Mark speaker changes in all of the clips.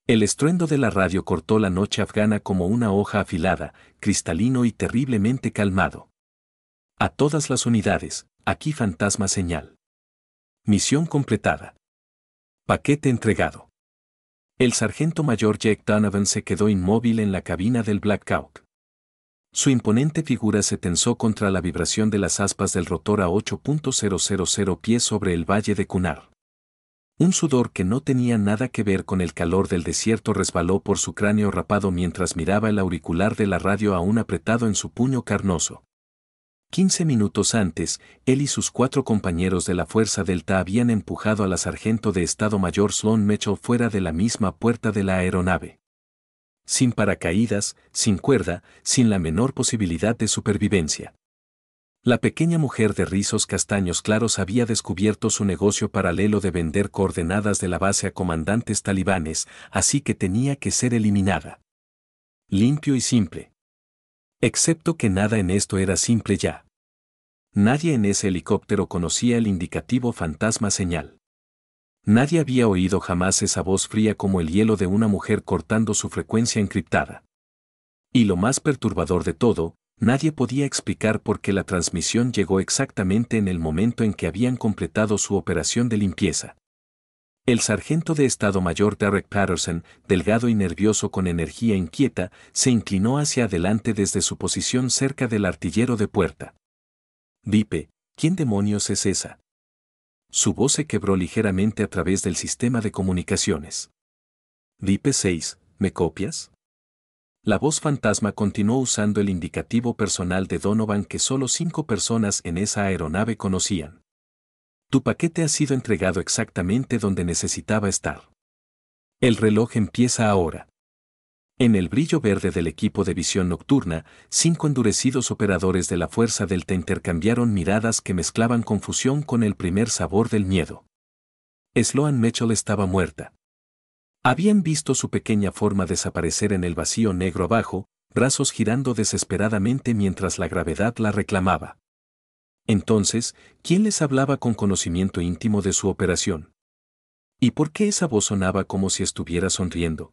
Speaker 1: El estruendo de la radio cortó la noche afgana como una hoja afilada, cristalino y terriblemente calmado. A todas las unidades, aquí fantasma señal. Misión completada. Paquete entregado. El sargento mayor Jack Donovan se quedó inmóvil en la cabina del Black Hawk. Su imponente figura se tensó contra la vibración de las aspas del rotor a 8.000 pies sobre el valle de Kunar. Un sudor que no tenía nada que ver con el calor del desierto resbaló por su cráneo rapado mientras miraba el auricular de la radio aún apretado en su puño carnoso. 15 minutos antes, él y sus 4 compañeros de la Fuerza Delta habían empujado a la sargento de Estado Mayor Sloan Mitchell fuera de la misma puerta de la aeronave. Sin paracaídas, sin cuerda, sin la menor posibilidad de supervivencia. La pequeña mujer de rizos castaños claros había descubierto su negocio paralelo de vender coordenadas de la base a comandantes talibanes, así que tenía que ser eliminada. Limpio y simple. Excepto que nada en esto era simple ya. Nadie en ese helicóptero conocía el indicativo fantasma señal. Nadie había oído jamás esa voz fría como el hielo de una mujer cortando su frecuencia encriptada. Y lo más perturbador de todo, nadie podía explicar por qué la transmisión llegó exactamente en el momento en que habían completado su operación de limpieza. El sargento de Estado Mayor Derek Patterson, delgado y nervioso con energía inquieta, se inclinó hacia adelante desde su posición cerca del artillero de puerta. «Vipe, ¿quién demonios es esa?» Su voz se quebró ligeramente a través del sistema de comunicaciones. «Vipe 6, ¿me copias?» La voz fantasma continuó usando el indicativo personal de Donovan que solo 5 personas en esa aeronave conocían. Tu paquete ha sido entregado exactamente donde necesitaba estar. El reloj empieza ahora. En el brillo verde del equipo de visión nocturna, 5 endurecidos operadores de la Fuerza Delta intercambiaron miradas que mezclaban confusión con el primer sabor del miedo. Sloan Mitchell estaba muerta. Habían visto su pequeña forma desaparecer en el vacío negro abajo, brazos girando desesperadamente mientras la gravedad la reclamaba. Entonces, ¿quién les hablaba con conocimiento íntimo de su operación? ¿Y por qué esa voz sonaba como si estuviera sonriendo?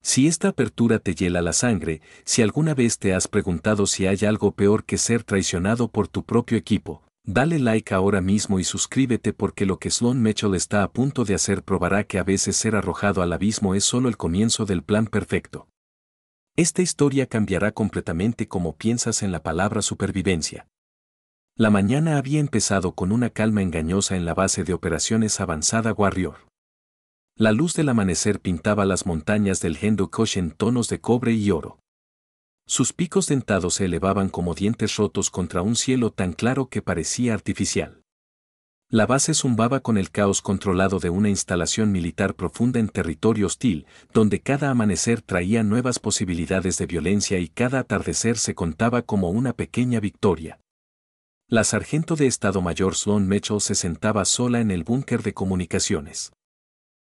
Speaker 1: Si esta apertura te hiela la sangre, si alguna vez te has preguntado si hay algo peor que ser traicionado por tu propio equipo, dale like ahora mismo y suscríbete porque lo que Sloan Mitchell está a punto de hacer probará que a veces ser arrojado al abismo es solo el comienzo del plan perfecto. Esta historia cambiará completamente cómo piensas en la palabra supervivencia. La mañana había empezado con una calma engañosa en la base de operaciones avanzada Warrior. La luz del amanecer pintaba las montañas del Hindu Kush en tonos de cobre y oro. Sus picos dentados se elevaban como dientes rotos contra un cielo tan claro que parecía artificial. La base zumbaba con el caos controlado de una instalación militar profunda en territorio hostil, donde cada amanecer traía nuevas posibilidades de violencia y cada atardecer se contaba como una pequeña victoria. La sargento de Estado Mayor Sloan Mitchell se sentaba sola en el búnker de comunicaciones.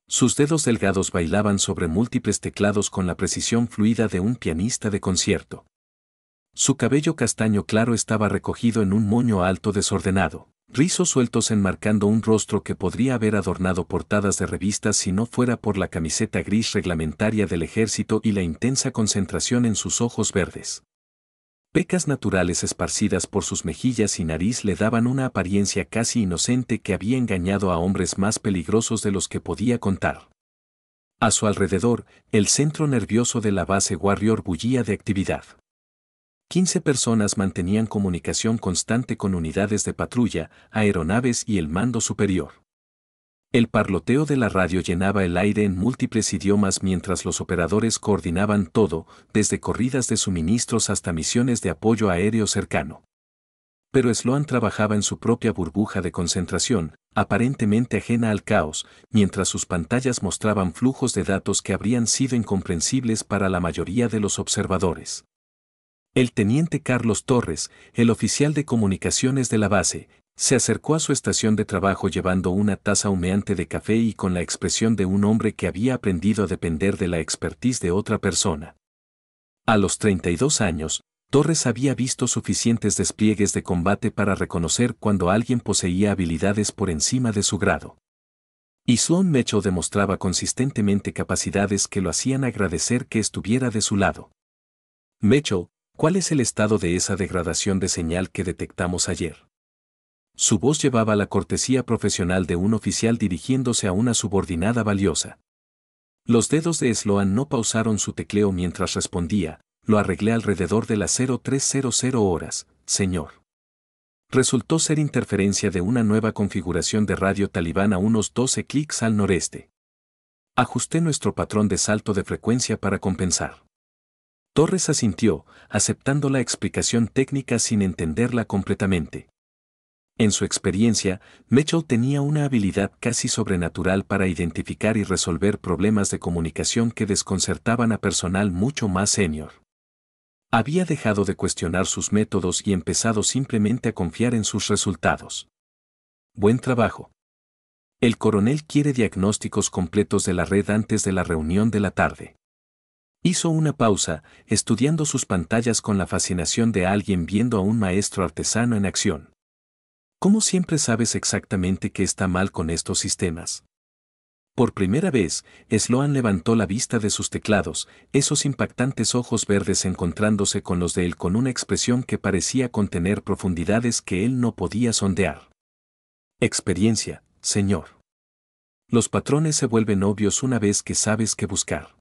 Speaker 1: Sus dedos delgados bailaban sobre múltiples teclados con la precisión fluida de un pianista de concierto. Su cabello castaño claro estaba recogido en un moño alto desordenado, rizos sueltos enmarcando un rostro que podría haber adornado portadas de revistas si no fuera por la camiseta gris reglamentaria del ejército y la intensa concentración en sus ojos verdes. Pecas naturales esparcidas por sus mejillas y nariz le daban una apariencia casi inocente que había engañado a hombres más peligrosos de los que podía contar. A su alrededor, el centro nervioso de la base Warrior bullía de actividad. 15 personas mantenían comunicación constante con unidades de patrulla, aeronaves y el mando superior. El parloteo de la radio llenaba el aire en múltiples idiomas mientras los operadores coordinaban todo, desde corridas de suministros hasta misiones de apoyo aéreo cercano. Pero Sloan trabajaba en su propia burbuja de concentración, aparentemente ajena al caos, mientras sus pantallas mostraban flujos de datos que habrían sido incomprensibles para la mayoría de los observadores. El teniente Carlos Torres, el oficial de comunicaciones de la base, se acercó a su estación de trabajo llevando una taza humeante de café y con la expresión de un hombre que había aprendido a depender de la expertise de otra persona. A los 32 años, Torres había visto suficientes despliegues de combate para reconocer cuando alguien poseía habilidades por encima de su grado. Y Sloan Mitchell demostraba consistentemente capacidades que lo hacían agradecer que estuviera de su lado. Mitchell, ¿cuál es el estado de esa degradación de señal que detectamos ayer? Su voz llevaba la cortesía profesional de un oficial dirigiéndose a una subordinada valiosa. Los dedos de Sloan no pausaron su tecleo mientras respondía, lo arreglé alrededor de las 0300 horas, señor. Resultó ser interferencia de una nueva configuración de radio talibán a unos 12 clics al noreste. Ajusté nuestro patrón de salto de frecuencia para compensar. Torres asintió, aceptando la explicación técnica sin entenderla completamente. En su experiencia, Mitchell tenía una habilidad casi sobrenatural para identificar y resolver problemas de comunicación que desconcertaban a personal mucho más senior. Había dejado de cuestionar sus métodos y empezado simplemente a confiar en sus resultados. Buen trabajo. El coronel quiere diagnósticos completos de la red antes de la reunión de la tarde. Hizo una pausa, estudiando sus pantallas con la fascinación de alguien viendo a un maestro artesano en acción. ¿Cómo siempre sabes exactamente qué está mal con estos sistemas? Por primera vez, Sloan levantó la vista de sus teclados, esos impactantes ojos verdes encontrándose con los de él con una expresión que parecía contener profundidades que él no podía sondear. Experiencia, señor. Los patrones se vuelven obvios una vez que sabes qué buscar.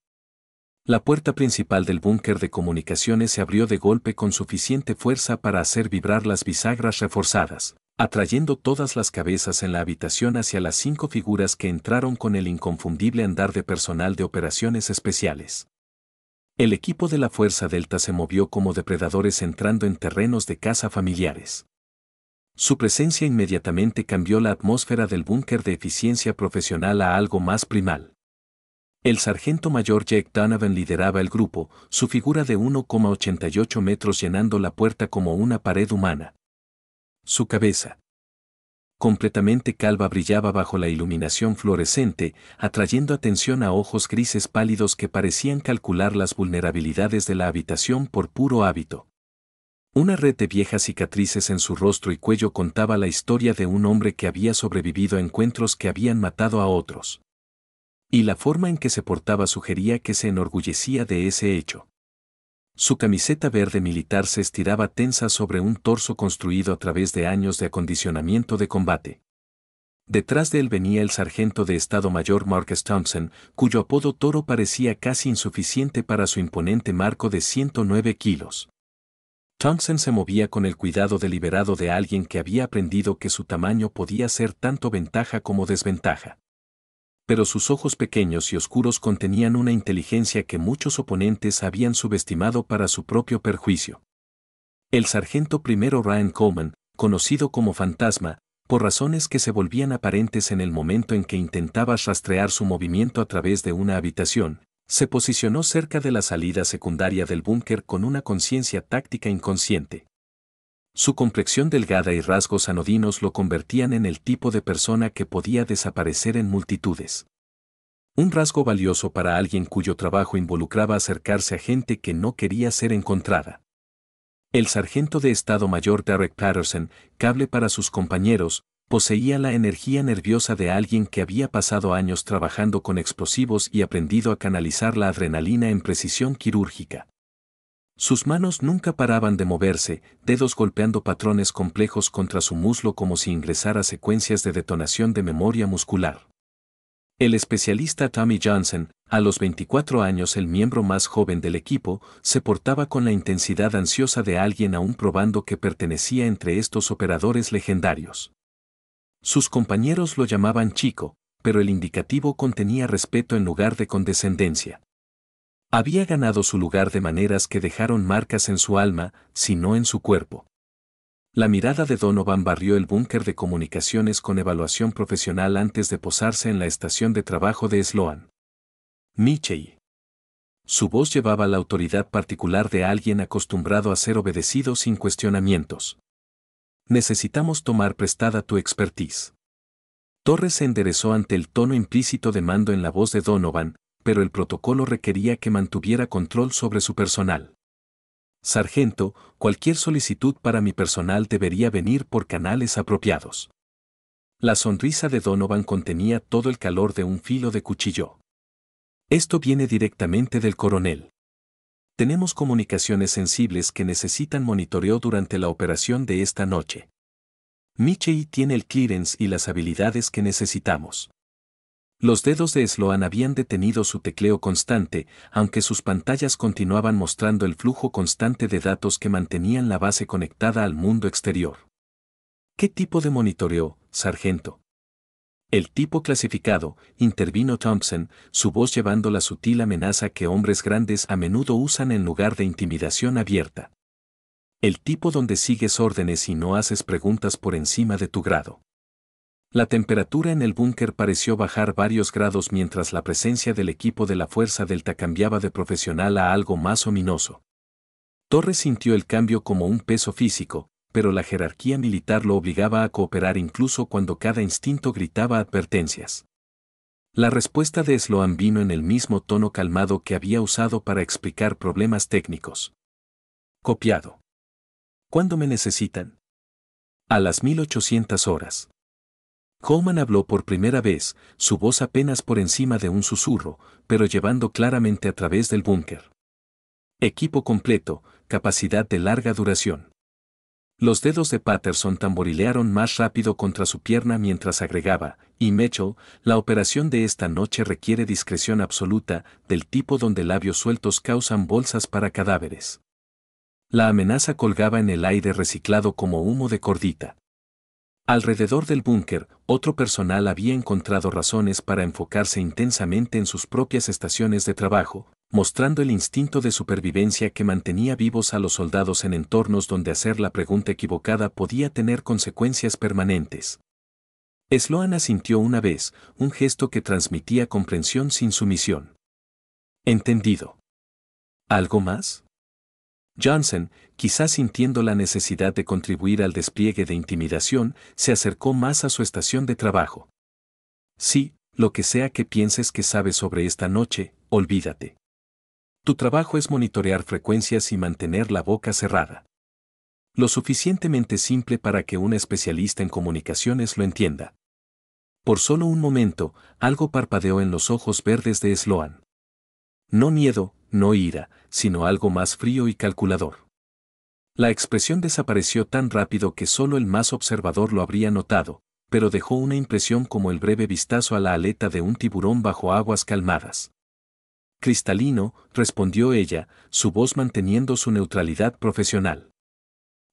Speaker 1: La puerta principal del búnker de comunicaciones se abrió de golpe con suficiente fuerza para hacer vibrar las bisagras reforzadas, atrayendo todas las cabezas en la habitación hacia las 5 figuras que entraron con el inconfundible andar de personal de operaciones especiales. El equipo de la Fuerza Delta se movió como depredadores entrando en terrenos de caza familiares. Su presencia inmediatamente cambió la atmósfera del búnker de eficiencia profesional a algo más primal. El sargento mayor Jake Donovan lideraba el grupo, su figura de 1,88 metros llenando la puerta como una pared humana. Su cabeza, completamente calva, brillaba bajo la iluminación fluorescente, atrayendo atención a ojos grises pálidos que parecían calcular las vulnerabilidades de la habitación por puro hábito. Una red de viejas cicatrices en su rostro y cuello contaba la historia de un hombre que había sobrevivido a encuentros que habían matado a otros. Y la forma en que se portaba sugería que se enorgullecía de ese hecho. Su camiseta verde militar se estiraba tensa sobre un torso construido a través de años de acondicionamiento de combate. Detrás de él venía el sargento de Estado Mayor Marcus Thompson, cuyo apodo Toro parecía casi insuficiente para su imponente marco de 109 kilos. Thompson se movía con el cuidado deliberado de alguien que había aprendido que su tamaño podía ser tanto ventaja como desventaja. Pero sus ojos pequeños y oscuros contenían una inteligencia que muchos oponentes habían subestimado para su propio perjuicio. El sargento primero Ryan Coleman, conocido como Fantasma, por razones que se volvían aparentes en el momento en que intentaba rastrear su movimiento a través de una habitación, se posicionó cerca de la salida secundaria del búnker con una conciencia táctica inconsciente. Su complexión delgada y rasgos anodinos lo convertían en el tipo de persona que podía desaparecer en multitudes. Un rasgo valioso para alguien cuyo trabajo involucraba acercarse a gente que no quería ser encontrada. El sargento de Estado Mayor Derek Patterson, cable para sus compañeros, poseía la energía nerviosa de alguien que había pasado años trabajando con explosivos y aprendido a canalizar la adrenalina en precisión quirúrgica. Sus manos nunca paraban de moverse, dedos golpeando patrones complejos contra su muslo como si ingresara secuencias de detonación de memoria muscular. El especialista Tommy Johnson, a los 24 años el miembro más joven del equipo, se portaba con la intensidad ansiosa de alguien aún probando que pertenecía entre estos operadores legendarios. Sus compañeros lo llamaban chico, pero el indicativo contenía respeto en lugar de condescendencia. Había ganado su lugar de maneras que dejaron marcas en su alma, si no en su cuerpo. La mirada de Donovan barrió el búnker de comunicaciones con evaluación profesional antes de posarse en la estación de trabajo de Sloan. Mitchell. Su voz llevaba la autoridad particular de alguien acostumbrado a ser obedecido sin cuestionamientos. Necesitamos tomar prestada tu expertise. Torres se enderezó ante el tono implícito de mando en la voz de Donovan, pero el protocolo requería que mantuviera control sobre su personal. Sargento, cualquier solicitud para mi personal debería venir por canales apropiados. La sonrisa de Donovan contenía todo el calor de un filo de cuchillo. Esto viene directamente del coronel. Tenemos comunicaciones sensibles que necesitan monitoreo durante la operación de esta noche. Michei tiene el clearance y las habilidades que necesitamos. Los dedos de Sloan habían detenido su tecleo constante, aunque sus pantallas continuaban mostrando el flujo constante de datos que mantenían la base conectada al mundo exterior. ¿Qué tipo de monitoreo, sargento? El tipo clasificado, intervino Thompson, su voz llevando la sutil amenaza que hombres grandes a menudo usan en lugar de intimidación abierta. El tipo donde sigues órdenes y no haces preguntas por encima de tu grado. La temperatura en el búnker pareció bajar varios grados mientras la presencia del equipo de la Fuerza Delta cambiaba de profesional a algo más ominoso. Torres sintió el cambio como un peso físico, pero la jerarquía militar lo obligaba a cooperar incluso cuando cada instinto gritaba advertencias. La respuesta de Sloan vino en el mismo tono calmado que había usado para explicar problemas técnicos. Copiado. ¿Cuándo me necesitan? A las 1800 horas. Coleman habló por primera vez, su voz apenas por encima de un susurro, pero llevando claramente a través del búnker. Equipo completo, capacidad de larga duración. Los dedos de Patterson tamborilearon más rápido contra su pierna mientras agregaba, y Mitchell, la operación de esta noche requiere discreción absoluta, del tipo donde labios sueltos causan bolsas para cadáveres. La amenaza colgaba en el aire reciclado como humo de cordita. Alrededor del búnker, otro personal había encontrado razones para enfocarse intensamente en sus propias estaciones de trabajo, mostrando el instinto de supervivencia que mantenía vivos a los soldados en entornos donde hacer la pregunta equivocada podía tener consecuencias permanentes. Sloan asintió una vez, un gesto que transmitía comprensión sin sumisión. Entendido. ¿Algo más? Johnson, quizás sintiendo la necesidad de contribuir al despliegue de intimidación, se acercó más a su estación de trabajo. Sí, lo que sea que pienses que sabes sobre esta noche, olvídate. Tu trabajo es monitorear frecuencias y mantener la boca cerrada. Lo suficientemente simple para que un especialista en comunicaciones lo entienda. Por solo un momento, algo parpadeó en los ojos verdes de Sloan. No miedo, no ira, sino algo más frío y calculador. La expresión desapareció tan rápido que solo el más observador lo habría notado, pero dejó una impresión como el breve vistazo a la aleta de un tiburón bajo aguas calmadas. Cristalino, respondió ella, su voz manteniendo su neutralidad profesional.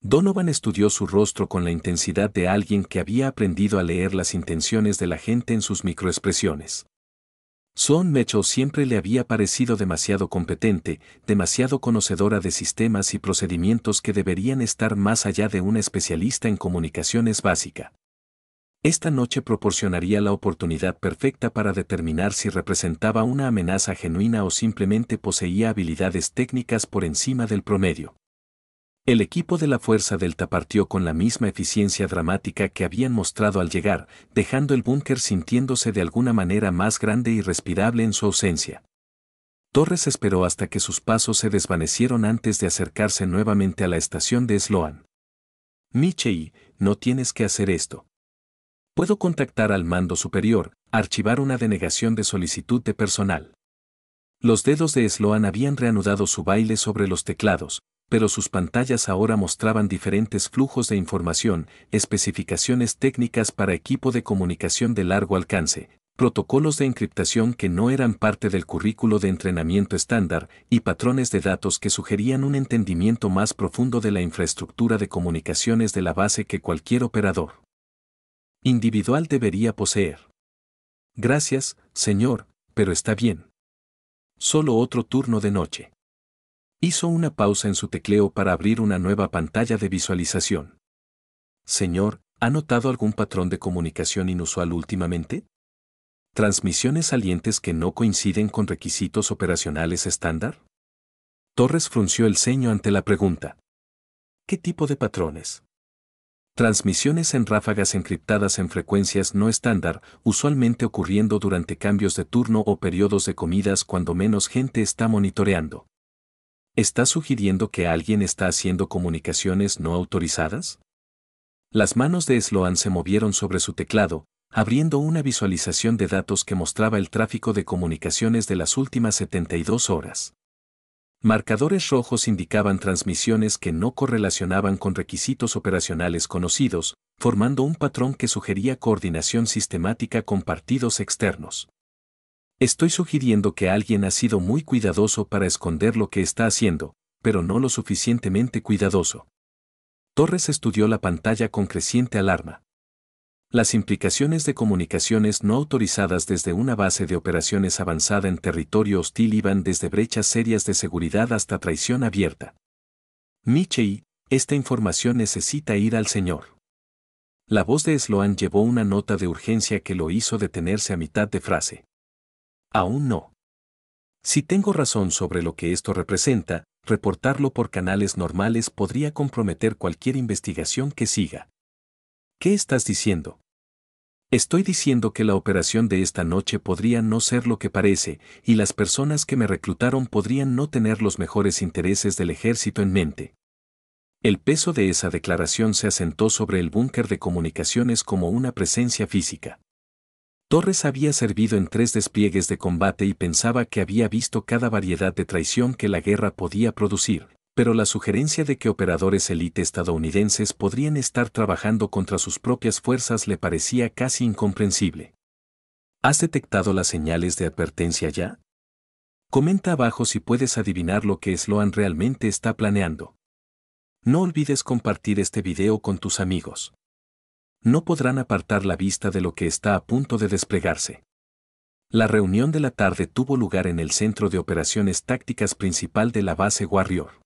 Speaker 1: Donovan estudió su rostro con la intensidad de alguien que había aprendido a leer las intenciones de la gente en sus microexpresiones. Sloan Mitchell siempre le había parecido demasiado competente, demasiado conocedora de sistemas y procedimientos que deberían estar más allá de una especialista en comunicaciones básica. Esta noche proporcionaría la oportunidad perfecta para determinar si representaba una amenaza genuina o simplemente poseía habilidades técnicas por encima del promedio. El equipo de la Fuerza Delta partió con la misma eficiencia dramática que habían mostrado al llegar, dejando el búnker sintiéndose de alguna manera más grande y respirable en su ausencia. Torres esperó hasta que sus pasos se desvanecieron antes de acercarse nuevamente a la estación de Sloan. Michei, no tienes que hacer esto. Puedo contactar al mando superior, archivar una denegación de solicitud de personal. Los dedos de Sloan habían reanudado su baile sobre los teclados, pero sus pantallas ahora mostraban diferentes flujos de información, especificaciones técnicas para equipo de comunicación de largo alcance, protocolos de encriptación que no eran parte del currículo de entrenamiento estándar y patrones de datos que sugerían un entendimiento más profundo de la infraestructura de comunicaciones de la base que cualquier operador individual debería poseer. Gracias, señor, pero está bien. Solo otro turno de noche. Hizo una pausa en su tecleo para abrir una nueva pantalla de visualización. Señor, ¿ha notado algún patrón de comunicación inusual últimamente? ¿Transmisiones salientes que no coinciden con requisitos operacionales estándar? Torres frunció el ceño ante la pregunta. ¿Qué tipo de patrones? Transmisiones en ráfagas encriptadas en frecuencias no estándar, usualmente ocurriendo durante cambios de turno o periodos de comidas cuando menos gente está monitoreando. ¿Está sugiriendo que alguien está haciendo comunicaciones no autorizadas? Las manos de Sloan se movieron sobre su teclado, abriendo una visualización de datos que mostraba el tráfico de comunicaciones de las últimas 72 horas. Marcadores rojos indicaban transmisiones que no correlacionaban con requisitos operacionales conocidos, formando un patrón que sugería coordinación sistemática con partidos externos. Estoy sugiriendo que alguien ha sido muy cuidadoso para esconder lo que está haciendo, pero no lo suficientemente cuidadoso. Torres estudió la pantalla con creciente alarma. Las implicaciones de comunicaciones no autorizadas desde una base de operaciones avanzada en territorio hostil iban desde brechas serias de seguridad hasta traición abierta. Michei, esta información necesita ir al señor. La voz de Sloan llevó una nota de urgencia que lo hizo detenerse a mitad de frase. Aún no. Si tengo razón sobre lo que esto representa, reportarlo por canales normales podría comprometer cualquier investigación que siga. ¿Qué estás diciendo? Estoy diciendo que la operación de esta noche podría no ser lo que parece, y las personas que me reclutaron podrían no tener los mejores intereses del ejército en mente. El peso de esa declaración se asentó sobre el búnker de comunicaciones como una presencia física. Torres había servido en 3 despliegues de combate y pensaba que había visto cada variedad de traición que la guerra podía producir, pero la sugerencia de que operadores élite estadounidenses podrían estar trabajando contra sus propias fuerzas le parecía casi incomprensible. ¿Has detectado las señales de advertencia ya? Comenta abajo si puedes adivinar lo que Sloan realmente está planeando. No olvides compartir este video con tus amigos. No podrán apartar la vista de lo que está a punto de desplegarse. La reunión de la tarde tuvo lugar en el centro de operaciones tácticas principal de la base Warrior.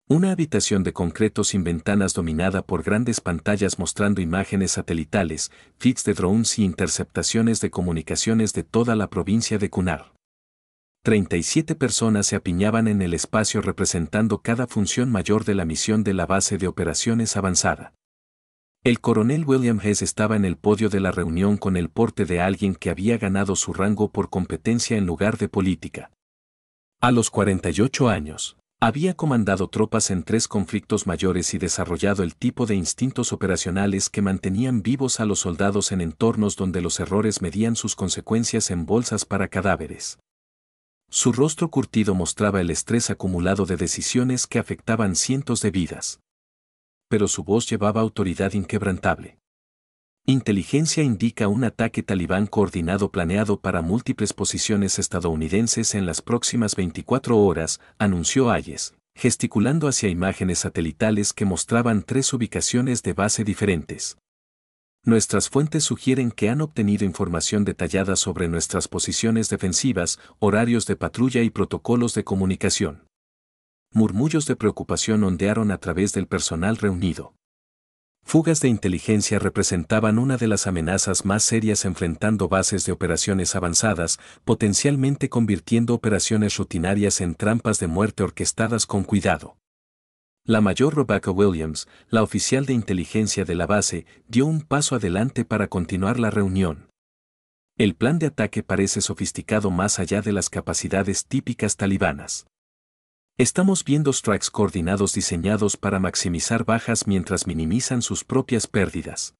Speaker 1: Una habitación de concreto sin ventanas dominada por grandes pantallas mostrando imágenes satelitales, feeds de drones y interceptaciones de comunicaciones de toda la provincia de Kunar. 37 personas se apiñaban en el espacio representando cada función mayor de la misión de la base de operaciones avanzada. El coronel William Hess estaba en el podio de la reunión con el porte de alguien que había ganado su rango por competencia en lugar de política. A los 48 años, había comandado tropas en 3 conflictos mayores y desarrollado el tipo de instintos operacionales que mantenían vivos a los soldados en entornos donde los errores medían sus consecuencias en bolsas para cadáveres. Su rostro curtido mostraba el estrés acumulado de decisiones que afectaban cientos de vidas. Pero su voz llevaba autoridad inquebrantable. Inteligencia indica un ataque talibán coordinado planeado para múltiples posiciones estadounidenses en las próximas 24 horas, anunció Hayes, gesticulando hacia imágenes satelitales que mostraban 3 ubicaciones de base diferentes. Nuestras fuentes sugieren que han obtenido información detallada sobre nuestras posiciones defensivas, horarios de patrulla y protocolos de comunicación. Murmullos de preocupación ondearon a través del personal reunido. Fugas de inteligencia representaban una de las amenazas más serias enfrentando bases de operaciones avanzadas, potencialmente convirtiendo operaciones rutinarias en trampas de muerte orquestadas con cuidado. La mayor Rebecca Williams, la oficial de inteligencia de la base, dio un paso adelante para continuar la reunión. El plan de ataque parece sofisticado más allá de las capacidades típicas talibanas. Estamos viendo strikes coordinados diseñados para maximizar bajas mientras minimizan sus propias pérdidas.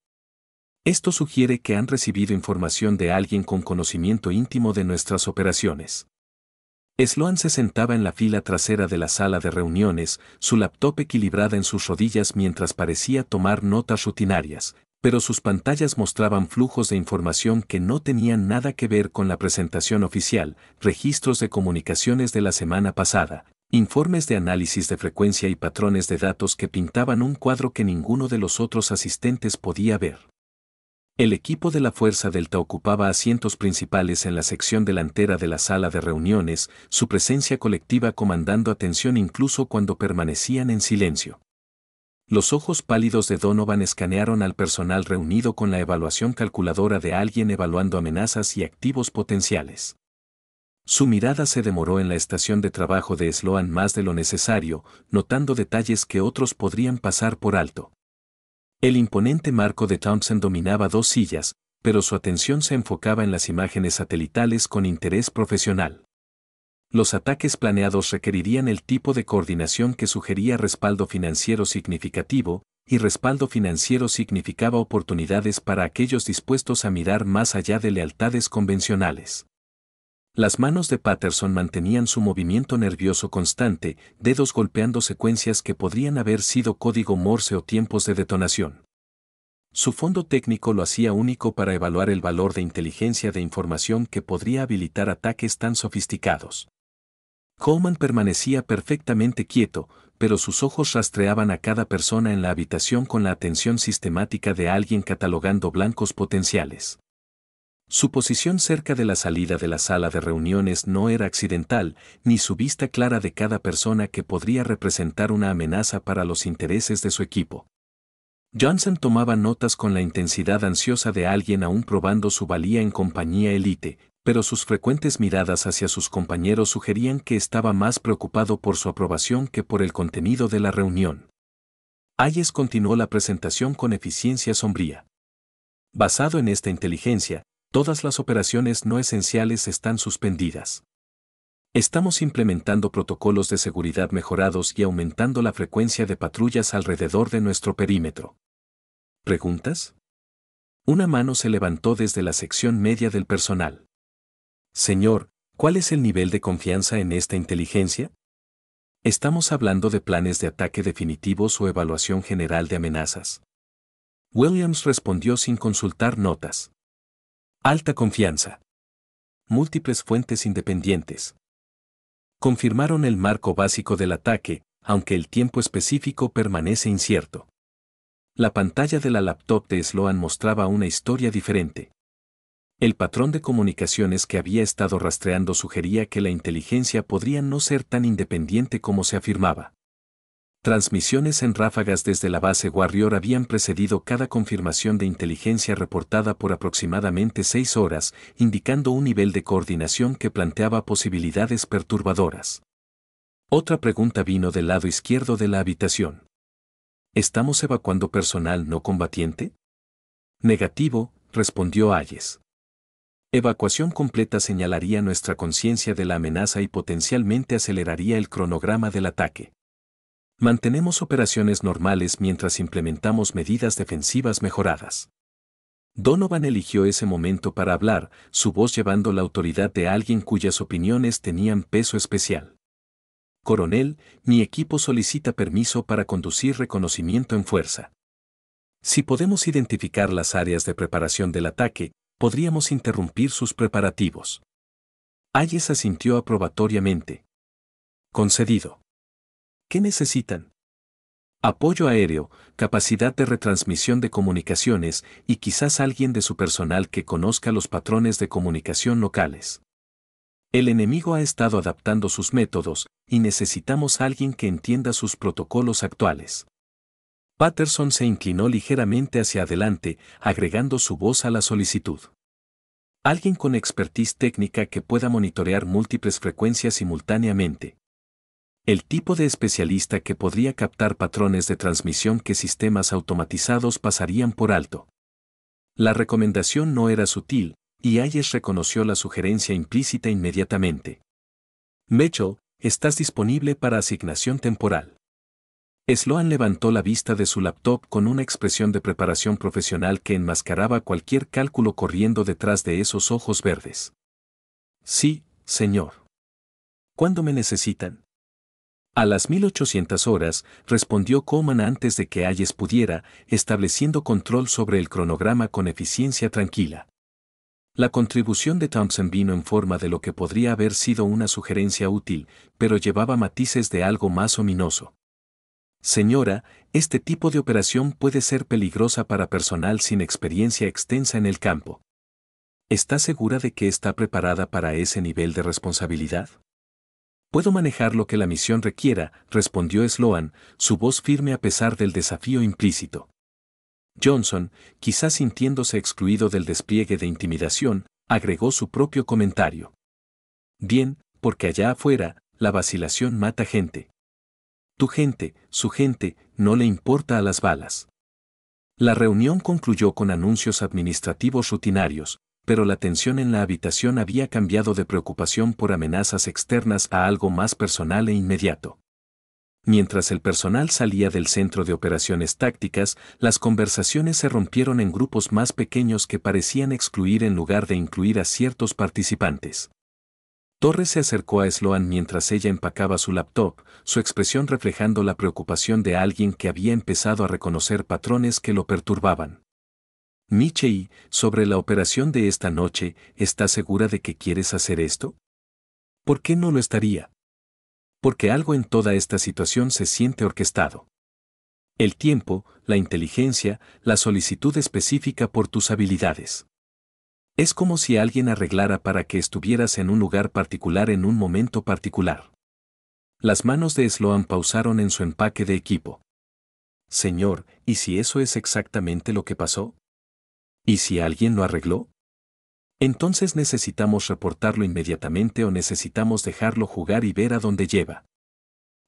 Speaker 1: Esto sugiere que han recibido información de alguien con conocimiento íntimo de nuestras operaciones. Sloan se sentaba en la fila trasera de la sala de reuniones, su laptop equilibrada en sus rodillas mientras parecía tomar notas rutinarias, pero sus pantallas mostraban flujos de información que no tenían nada que ver con la presentación oficial, registros de comunicaciones de la semana pasada, informes de análisis de frecuencia y patrones de datos que pintaban un cuadro que ninguno de los otros asistentes podía ver. El equipo de la Fuerza Delta ocupaba asientos principales en la sección delantera de la sala de reuniones, su presencia colectiva comandando atención incluso cuando permanecían en silencio. Los ojos pálidos de Donovan escanearon al personal reunido con la evaluación calculadora de alguien evaluando amenazas y activos potenciales. Su mirada se demoró en la estación de trabajo de Sloan más de lo necesario, notando detalles que otros podrían pasar por alto. El imponente marco de Thompson dominaba 2 sillas, pero su atención se enfocaba en las imágenes satelitales con interés profesional. Los ataques planeados requerirían el tipo de coordinación que sugería respaldo financiero significativo, y respaldo financiero significaba oportunidades para aquellos dispuestos a mirar más allá de lealtades convencionales. Las manos de Patterson mantenían su movimiento nervioso constante, dedos golpeando secuencias que podrían haber sido código Morse o tiempos de detonación. Su fondo técnico lo hacía único para evaluar el valor de inteligencia de información que podría habilitar ataques tan sofisticados. Coleman permanecía perfectamente quieto, pero sus ojos rastreaban a cada persona en la habitación con la atención sistemática de alguien catalogando blancos potenciales. Su posición cerca de la salida de la sala de reuniones no era accidental, ni su vista clara de cada persona que podría representar una amenaza para los intereses de su equipo. Johnson tomaba notas con la intensidad ansiosa de alguien aún probando su valía en compañía élite, pero sus frecuentes miradas hacia sus compañeros sugerían que estaba más preocupado por su aprobación que por el contenido de la reunión. Hayes continuó la presentación con eficiencia sombría. Basado en esta inteligencia, todas las operaciones no esenciales están suspendidas. Estamos implementando protocolos de seguridad mejorados y aumentando la frecuencia de patrullas alrededor de nuestro perímetro. ¿Preguntas? Una mano se levantó desde la sección media del personal. Señor, ¿cuál es el nivel de confianza en esta inteligencia? ¿Estamos hablando de planes de ataque definitivos o evaluación general de amenazas? Williams respondió sin consultar notas. Alta confianza. Múltiples fuentes independientes confirmaron el marco básico del ataque, aunque el tiempo específico permanece incierto. La pantalla de la laptop de Sloan mostraba una historia diferente. El patrón de comunicaciones que había estado rastreando sugería que la inteligencia podría no ser tan independiente como se afirmaba. Transmisiones en ráfagas desde la base Warrior habían precedido cada confirmación de inteligencia reportada por aproximadamente 6 horas, indicando un nivel de coordinación que planteaba posibilidades perturbadoras. Otra pregunta vino del lado izquierdo de la habitación. ¿Estamos evacuando personal no combatiente? Negativo, respondió Hayes. Evacuación completa señalaría nuestra conciencia de la amenaza y potencialmente aceleraría el cronograma del ataque. Mantenemos operaciones normales mientras implementamos medidas defensivas mejoradas. Donovan eligió ese momento para hablar, su voz llevando la autoridad de alguien cuyas opiniones tenían peso especial. Coronel, mi equipo solicita permiso para conducir reconocimiento en fuerza. Si podemos identificar las áreas de preparación del ataque, podríamos interrumpir sus preparativos. Hayes asintió aprobatoriamente. Concedido. ¿Qué necesitan? Apoyo aéreo, capacidad de retransmisión de comunicaciones y quizás alguien de su personal que conozca los patrones de comunicación locales. El enemigo ha estado adaptando sus métodos y necesitamos alguien que entienda sus protocolos actuales. Patterson se inclinó ligeramente hacia adelante, agregando su voz a la solicitud. Alguien con expertise técnica que pueda monitorear múltiples frecuencias simultáneamente. El tipo de especialista que podría captar patrones de transmisión que sistemas automatizados pasarían por alto. La recomendación no era sutil, y Hayes reconoció la sugerencia implícita inmediatamente. Mitchell, estás disponible para asignación temporal. Sloan levantó la vista de su laptop con una expresión de preparación profesional que enmascaraba cualquier cálculo corriendo detrás de esos ojos verdes. Sí, señor. ¿Cuándo me necesitan? A las 1800 horas, respondió Coleman antes de que Hayes pudiera, estableciendo control sobre el cronograma con eficiencia tranquila. La contribución de Thompson vino en forma de lo que podría haber sido una sugerencia útil, pero llevaba matices de algo más ominoso. Señora, este tipo de operación puede ser peligrosa para personal sin experiencia extensa en el campo. ¿Está segura de que está preparada para ese nivel de responsabilidad? Puedo manejar lo que la misión requiera, respondió Sloan, su voz firme a pesar del desafío implícito. Johnson, quizás sintiéndose excluido del despliegue de intimidación, agregó su propio comentario. Bien, porque allá afuera, la vacilación mata gente. Tu gente, su gente, no le importa a las balas. La reunión concluyó con anuncios administrativos rutinarios, pero la tensión en la habitación había cambiado de preocupación por amenazas externas a algo más personal e inmediato. Mientras el personal salía del centro de operaciones tácticas, las conversaciones se rompieron en grupos más pequeños que parecían excluir en lugar de incluir a ciertos participantes. Torres se acercó a Sloan mientras ella empacaba su laptop, su expresión reflejando la preocupación de alguien que había empezado a reconocer patrones que lo perturbaban. Michelle, sobre la operación de esta noche, ¿estás segura de que quieres hacer esto? ¿Por qué no lo estaría? Porque algo en toda esta situación se siente orquestado. El tiempo, la inteligencia, la solicitud específica por tus habilidades. Es como si alguien arreglara para que estuvieras en un lugar particular en un momento particular. Las manos de Sloan pausaron en su empaque de equipo. Señor, ¿y si eso es exactamente lo que pasó? ¿Y si alguien lo arregló? Entonces necesitamos reportarlo inmediatamente o necesitamos dejarlo jugar y ver a dónde lleva.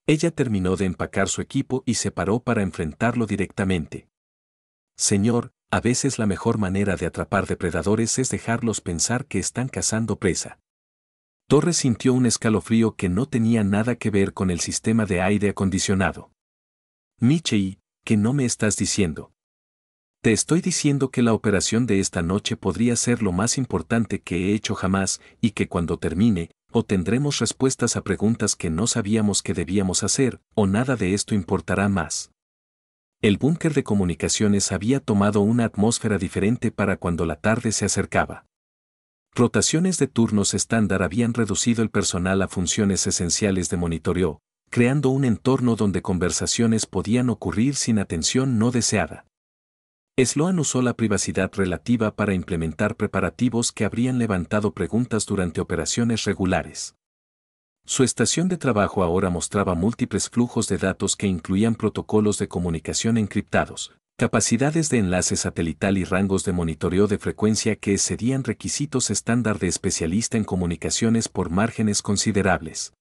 Speaker 1: Ella terminó de empacar su equipo y se paró para enfrentarlo directamente. Señor, a veces la mejor manera de atrapar depredadores es dejarlos pensar que están cazando presa. Torres sintió un escalofrío que no tenía nada que ver con el sistema de aire acondicionado. Michelle, ¿qué no me estás diciendo? Te estoy diciendo que la operación de esta noche podría ser lo más importante que he hecho jamás y que cuando termine, o tendremos respuestas a preguntas que no sabíamos que debíamos hacer, o nada de esto importará más. El búnker de comunicaciones había tomado una atmósfera diferente para cuando la tarde se acercaba. Rotaciones de turnos estándar habían reducido el personal a funciones esenciales de monitoreo, creando un entorno donde conversaciones podían ocurrir sin atención no deseada. Sloan usó la privacidad relativa para implementar preparativos que habrían levantado preguntas durante operaciones regulares. Su estación de trabajo ahora mostraba múltiples flujos de datos que incluían protocolos de comunicación encriptados, capacidades de enlace satelital y rangos de monitoreo de frecuencia que excedían requisitos estándar de especialista en comunicaciones por márgenes considerables.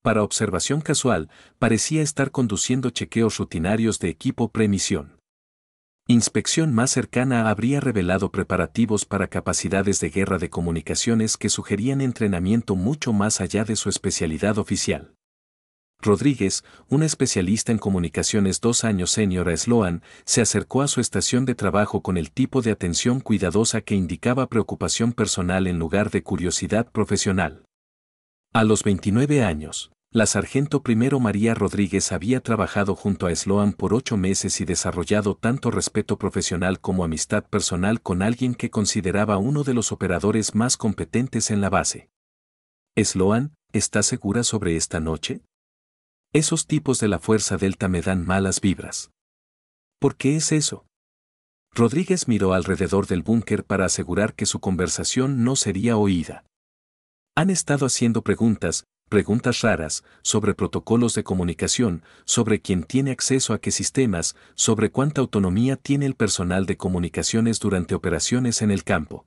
Speaker 1: Para observación casual, parecía estar conduciendo chequeos rutinarios de equipo pre-misión. Inspección más cercana habría revelado preparativos para capacidades de guerra de comunicaciones que sugerían entrenamiento mucho más allá de su especialidad oficial. Rodríguez, un especialista en comunicaciones 2 años senior a Sloan, se acercó a su estación de trabajo con el tipo de atención cuidadosa que indicaba preocupación personal en lugar de curiosidad profesional. A los 29 años, la sargento primero María Rodríguez había trabajado junto a Sloan por 8 meses y desarrollado tanto respeto profesional como amistad personal con alguien que consideraba uno de los operadores más competentes en la base. Sloan, ¿estás segura sobre esta noche? Esos tipos de la Fuerza Delta me dan malas vibras. ¿Por qué es eso? Rodríguez miró alrededor del búnker para asegurar que su conversación no sería oída. Han estado haciendo preguntas raras, sobre protocolos de comunicación, sobre quién tiene acceso a qué sistemas, sobre cuánta autonomía tiene el personal de comunicaciones durante operaciones en el campo.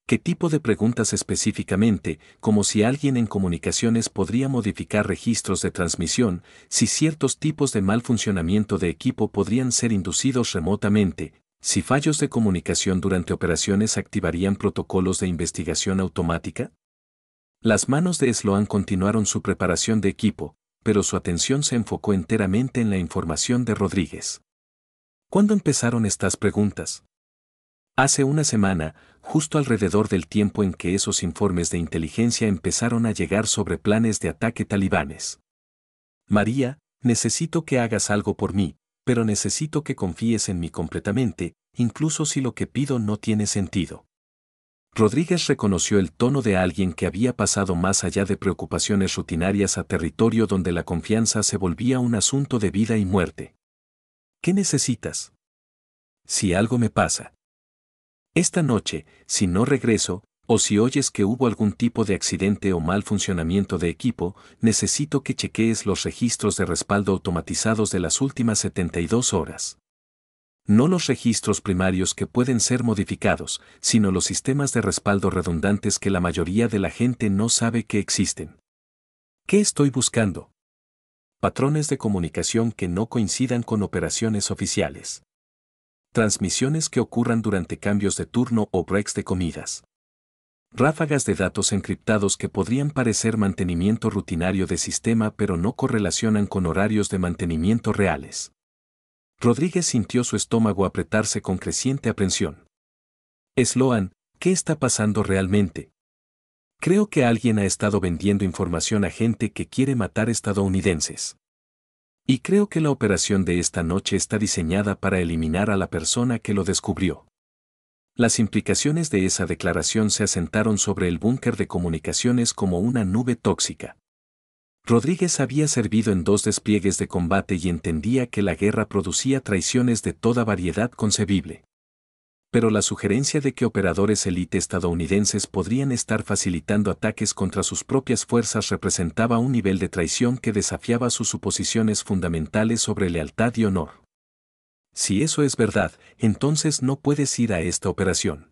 Speaker 1: ¿Qué tipo de preguntas específicamente, como si alguien en comunicaciones podría modificar registros de transmisión, si ciertos tipos de mal funcionamiento de equipo podrían ser inducidos remotamente, si fallos de comunicación durante operaciones activarían protocolos de investigación automática? Las manos de Sloan continuaron su preparación de equipo, pero su atención se enfocó enteramente en la información de Rodríguez. ¿Cuándo empezaron estas preguntas? Hace una semana, justo alrededor del tiempo en que esos informes de inteligencia empezaron a llegar sobre planes de ataque talibanes. María, necesito que hagas algo por mí, pero necesito que confíes en mí completamente, incluso si lo que pido no tiene sentido. Rodríguez reconoció el tono de alguien que había pasado más allá de preocupaciones rutinarias a territorio donde la confianza se volvía un asunto de vida y muerte. ¿Qué necesitas? Si algo me pasa. Esta noche, si no regreso, o si oyes que hubo algún tipo de accidente o mal funcionamiento de equipo, necesito que chequees los registros de respaldo automatizados de las últimas 72 horas. No los registros primarios que pueden ser modificados, sino los sistemas de respaldo redundantes que la mayoría de la gente no sabe que existen. ¿Qué estoy buscando? Patrones de comunicación que no coincidan con operaciones oficiales. Transmisiones que ocurran durante cambios de turno o breaks de comidas. Ráfagas de datos encriptados que podrían parecer mantenimiento rutinario de sistema pero no correlacionan con horarios de mantenimiento reales. Rodríguez sintió su estómago apretarse con creciente aprensión. Sloan, ¿qué está pasando realmente? Creo que alguien ha estado vendiendo información a gente que quiere matar estadounidenses. Y creo que la operación de esta noche está diseñada para eliminar a la persona que lo descubrió. Las implicaciones de esa declaración se asentaron sobre el búnker de comunicaciones como una nube tóxica. Rodríguez había servido en 2 despliegues de combate y entendía que la guerra producía traiciones de toda variedad concebible. Pero la sugerencia de que operadores élite estadounidenses podrían estar facilitando ataques contra sus propias fuerzas representaba un nivel de traición que desafiaba sus suposiciones fundamentales sobre lealtad y honor. Si eso es verdad, entonces no puedes ir a esta operación.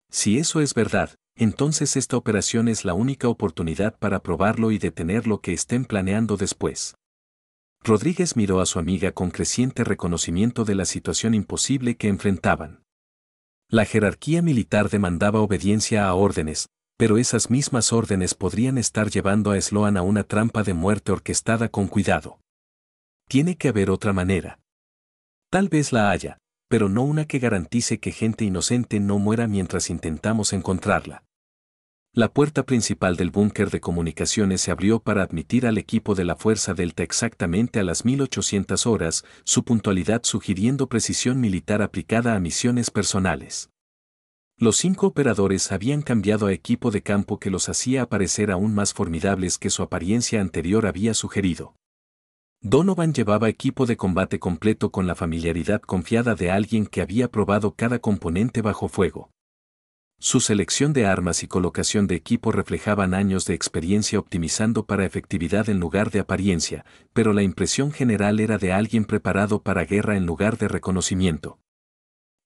Speaker 1: Si eso es verdad, entonces esta operación es la única oportunidad para probarlo y detener lo que estén planeando después. Rodríguez miró a su amiga con creciente reconocimiento de la situación imposible que enfrentaban. La jerarquía militar demandaba obediencia a órdenes, pero esas mismas órdenes podrían estar llevando a Sloan a una trampa de muerte orquestada con cuidado. Tiene que haber otra manera. Tal vez la haya, pero no una que garantice que gente inocente no muera mientras intentamos encontrarla. La puerta principal del búnker de comunicaciones se abrió para admitir al equipo de la Fuerza Delta exactamente a las 1800 horas, su puntualidad sugiriendo precisión militar aplicada a misiones personales. Los 5 operadores habían cambiado a equipo de campo que los hacía aparecer aún más formidables que su apariencia anterior había sugerido. Donovan llevaba equipo de combate completo con la familiaridad confiada de alguien que había probado cada componente bajo fuego. Su selección de armas y colocación de equipo reflejaban años de experiencia optimizando para efectividad en lugar de apariencia, pero la impresión general era de alguien preparado para guerra en lugar de reconocimiento.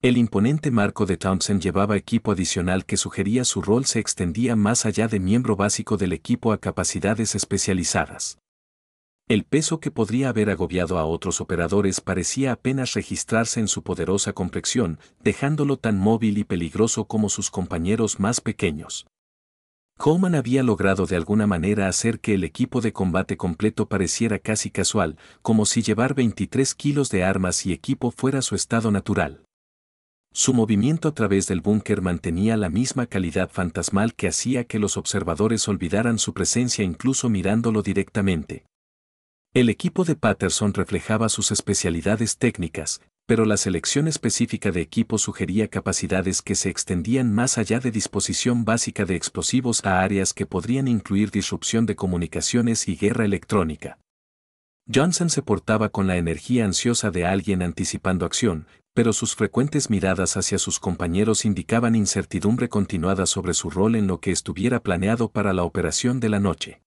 Speaker 1: El imponente marco de Townsend llevaba equipo adicional que sugería su rol se extendía más allá de miembro básico del equipo a capacidades especializadas. El peso que podría haber agobiado a otros operadores parecía apenas registrarse en su poderosa complexión, dejándolo tan móvil y peligroso como sus compañeros más pequeños. Coleman había logrado de alguna manera hacer que el equipo de combate completo pareciera casi casual, como si llevar 23 kilos de armas y equipo fuera su estado natural. Su movimiento a través del búnker mantenía la misma calidad fantasmal que hacía que los observadores olvidaran su presencia incluso mirándolo directamente. El equipo de Patterson reflejaba sus especialidades técnicas, pero la selección específica de equipo sugería capacidades que se extendían más allá de disposición básica de explosivos a áreas que podrían incluir disrupción de comunicaciones y guerra electrónica. Johnson se portaba con la energía ansiosa de alguien anticipando acción, pero sus frecuentes miradas hacia sus compañeros indicaban incertidumbre continuada sobre su rol en lo que estuviera planeado para la operación de la noche.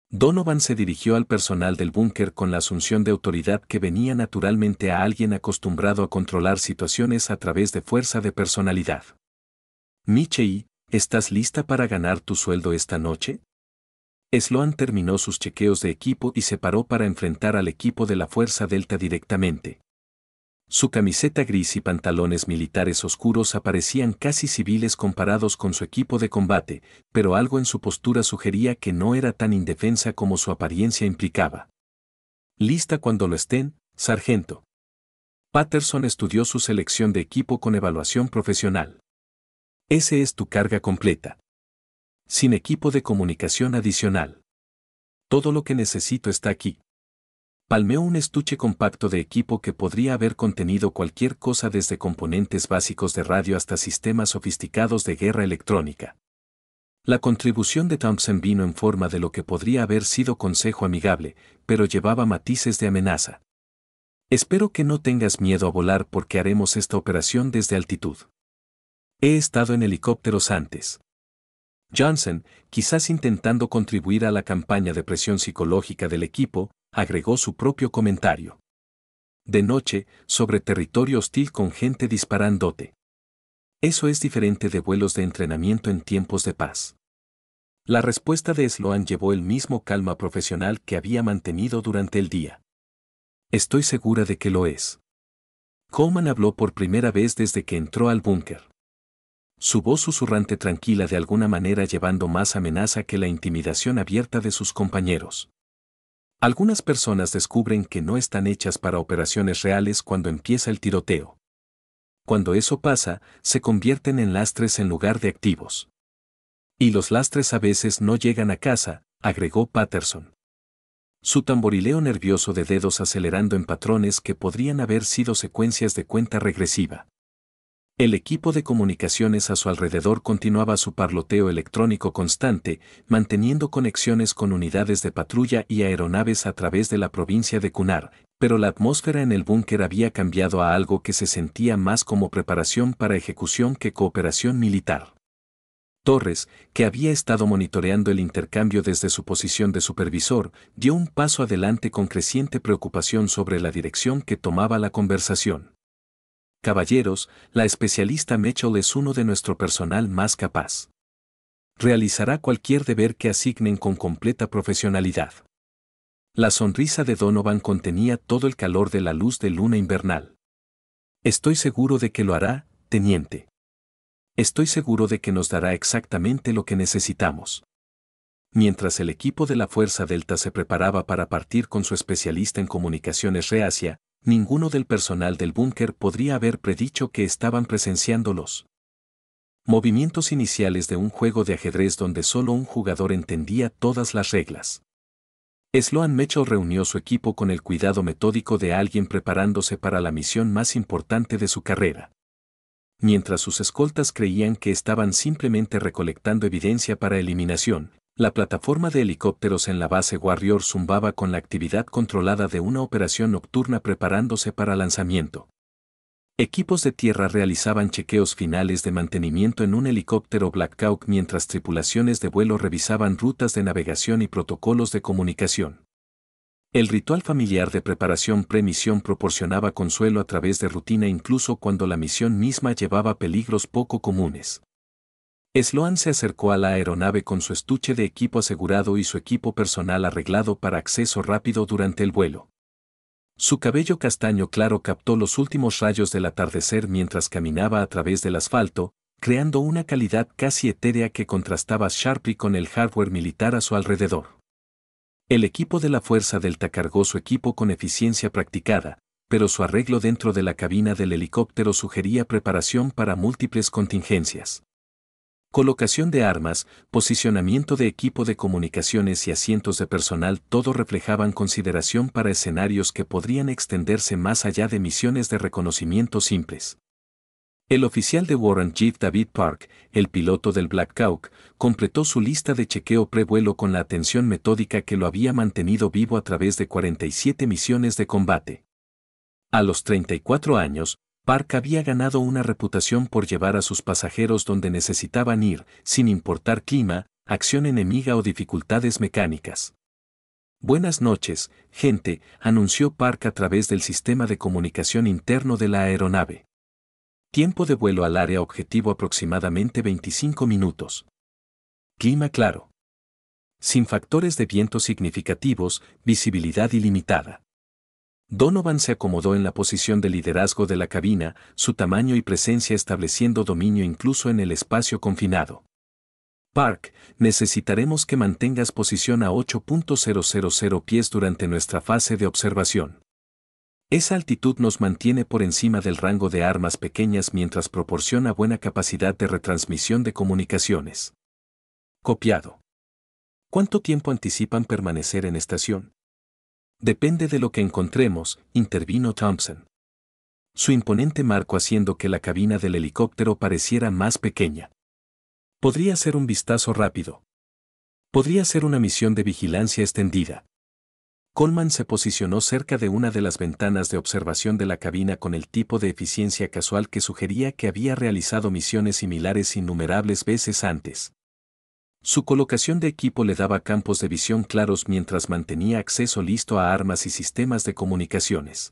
Speaker 1: Donovan se dirigió al personal del búnker con la asunción de autoridad que venía naturalmente a alguien acostumbrado a controlar situaciones a través de fuerza de personalidad. Michelle, ¿estás lista para ganar tu sueldo esta noche? Sloan terminó sus chequeos de equipo y se paró para enfrentar al equipo de la Fuerza Delta directamente. Su camiseta gris y pantalones militares oscuros aparecían casi civiles comparados con su equipo de combate, pero algo en su postura sugería que no era tan indefensa como su apariencia implicaba. Lista cuando lo estén, sargento. Patterson estudió su selección de equipo con evaluación profesional. Ese es tu carga completa. Sin equipo de comunicación adicional. Todo lo que necesito está aquí. Palmeó un estuche compacto de equipo que podría haber contenido cualquier cosa desde componentes básicos de radio hasta sistemas sofisticados de guerra electrónica. La contribución de Townsend vino en forma de lo que podría haber sido consejo amigable, pero llevaba matices de amenaza. Espero que no tengas miedo a volar porque haremos esta operación desde altitud. He estado en helicópteros antes. Johnson, quizás intentando contribuir a la campaña de presión psicológica del equipo, agregó su propio comentario. De noche, sobre territorio hostil con gente disparándote. Eso es diferente de vuelos de entrenamiento en tiempos de paz. La respuesta de Sloan llevó el mismo calma profesional que había mantenido durante el día. Estoy segura de que lo es. Coleman habló por primera vez desde que entró al búnker. Su voz susurrante tranquila de alguna manera llevando más amenaza que la intimidación abierta de sus compañeros. Algunas personas descubren que no están hechas para operaciones reales cuando empieza el tiroteo. Cuando eso pasa, se convierten en lastres en lugar de activos. Y los lastres a veces no llegan a casa, agregó Patterson. Su tamborileo nervioso de dedos acelerando en patrones que podrían haber sido secuencias de cuenta regresiva. El equipo de comunicaciones a su alrededor continuaba su parloteo electrónico constante, manteniendo conexiones con unidades de patrulla y aeronaves a través de la provincia de Kunar, pero la atmósfera en el búnker había cambiado a algo que se sentía más como preparación para ejecución que cooperación militar. Torres, que había estado monitoreando el intercambio desde su posición de supervisor, dio un paso adelante con creciente preocupación sobre la dirección que tomaba la conversación. Caballeros, la especialista Mitchell es uno de nuestro personal más capaz. Realizará cualquier deber que asignen con completa profesionalidad. La sonrisa de Donovan contenía todo el calor de la luz de luna invernal. Estoy seguro de que lo hará, teniente. Estoy seguro de que nos dará exactamente lo que necesitamos. Mientras el equipo de la Fuerza Delta se preparaba para partir con su especialista en comunicaciones reacia, ninguno del personal del búnker podría haber predicho que estaban presenciando los movimientos iniciales de un juego de ajedrez donde solo un jugador entendía todas las reglas. Sloan Mitchell reunió su equipo con el cuidado metódico de alguien preparándose para la misión más importante de su carrera. Mientras sus escoltas creían que estaban simplemente recolectando evidencia para eliminación, la plataforma de helicópteros en la base Warrior zumbaba con la actividad controlada de una operación nocturna preparándose para lanzamiento. Equipos de tierra realizaban chequeos finales de mantenimiento en un helicóptero Black Hawk mientras tripulaciones de vuelo revisaban rutas de navegación y protocolos de comunicación. El ritual familiar de preparación pre-misión proporcionaba consuelo a través de rutina incluso cuando la misión misma llevaba peligros poco comunes. Sloan se acercó a la aeronave con su estuche de equipo asegurado y su equipo personal arreglado para acceso rápido durante el vuelo. Su cabello castaño claro captó los últimos rayos del atardecer mientras caminaba a través del asfalto, creando una calidad casi etérea que contrastaba sharply con el hardware militar a su alrededor. El equipo de la Fuerza Delta cargó su equipo con eficiencia practicada, pero su arreglo dentro de la cabina del helicóptero sugería preparación para múltiples contingencias. Colocación de armas, posicionamiento de equipo de comunicaciones y asientos de personal todo reflejaban consideración para escenarios que podrían extenderse más allá de misiones de reconocimiento simples. El oficial de Warren Chief David Park, el piloto del Black Hawk, completó su lista de chequeo prevuelo con la atención metódica que lo había mantenido vivo a través de 47 misiones de combate. A los 34 años, Park había ganado una reputación por llevar a sus pasajeros donde necesitaban ir, sin importar clima, acción enemiga o dificultades mecánicas. Buenas noches, gente, anunció Park a través del sistema de comunicación interno de la aeronave. Tiempo de vuelo al área objetivo aproximadamente 25 minutos. Clima claro. Sin factores de viento significativos, visibilidad ilimitada. Donovan se acomodó en la posición de liderazgo de la cabina, su tamaño y presencia estableciendo dominio incluso en el espacio confinado. Park, necesitaremos que mantengas posición a 8.000 pies durante nuestra fase de observación. Esa altitud nos mantiene por encima del rango de armas pequeñas mientras proporciona buena capacidad de retransmisión de comunicaciones. Copiado. ¿Cuánto tiempo anticipan permanecer en estación? Depende de lo que encontremos, intervino Thompson. Su imponente marco haciendo que la cabina del helicóptero pareciera más pequeña. Podría ser un vistazo rápido. Podría ser una misión de vigilancia extendida. Coleman se posicionó cerca de una de las ventanas de observación de la cabina con el tipo de eficiencia casual que sugería que había realizado misiones similares innumerables veces antes. Su colocación de equipo le daba campos de visión claros mientras mantenía acceso listo a armas y sistemas de comunicaciones.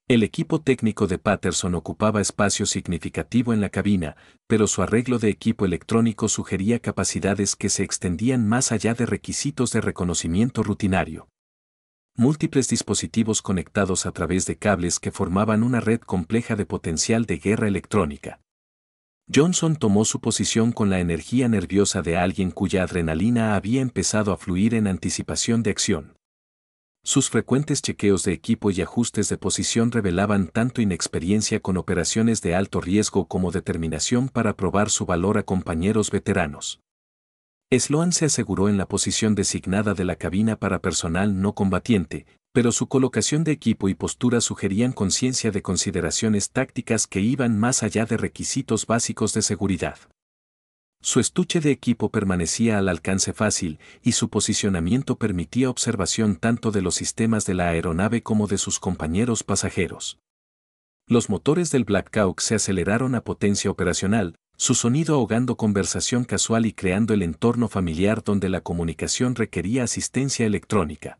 Speaker 1: El equipo técnico de Patterson ocupaba espacio significativo en la cabina, pero su arreglo de equipo electrónico sugería capacidades que se extendían más allá de requisitos de reconocimiento rutinario. Múltiples dispositivos conectados a través de cables que formaban una red compleja de potencial de guerra electrónica. Johnson tomó su posición con la energía nerviosa de alguien cuya adrenalina había empezado a fluir en anticipación de acción. Sus frecuentes chequeos de equipo y ajustes de posición revelaban tanto inexperiencia con operaciones de alto riesgo como determinación para probar su valor a compañeros veteranos. Sloan se aseguró en la posición designada de la cabina para personal no combatiente, pero su colocación de equipo y postura sugerían conciencia de consideraciones tácticas que iban más allá de requisitos básicos de seguridad. Su estuche de equipo permanecía al alcance fácil y su posicionamiento permitía observación tanto de los sistemas de la aeronave como de sus compañeros pasajeros. Los motores del Black Hawk se aceleraron a potencia operacional, su sonido ahogando conversación casual y creando el entorno familiar donde la comunicación requería asistencia electrónica.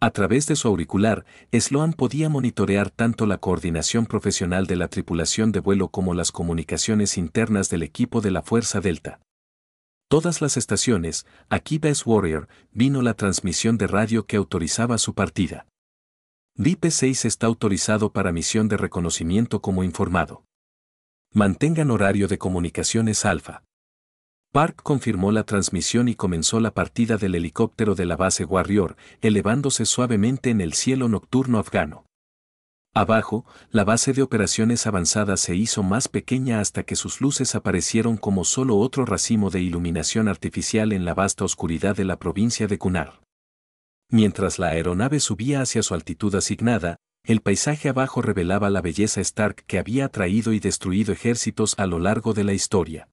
Speaker 1: A través de su auricular, Sloan podía monitorear tanto la coordinación profesional de la tripulación de vuelo como las comunicaciones internas del equipo de la Fuerza Delta. Todas las estaciones, aquí Best Warrior, vino la transmisión de radio que autorizaba su partida. VIP-6 está autorizado para misión de reconocimiento como informado. Mantengan horario de comunicaciones alfa. Park confirmó la transmisión y comenzó la partida del helicóptero de la base Warrior, elevándose suavemente en el cielo nocturno afgano. Abajo, la base de operaciones avanzadas se hizo más pequeña hasta que sus luces aparecieron como solo otro racimo de iluminación artificial en la vasta oscuridad de la provincia de Kunar. Mientras la aeronave subía hacia su altitud asignada, el paisaje abajo revelaba la belleza Stark que había atraído y destruido ejércitos a lo largo de la historia.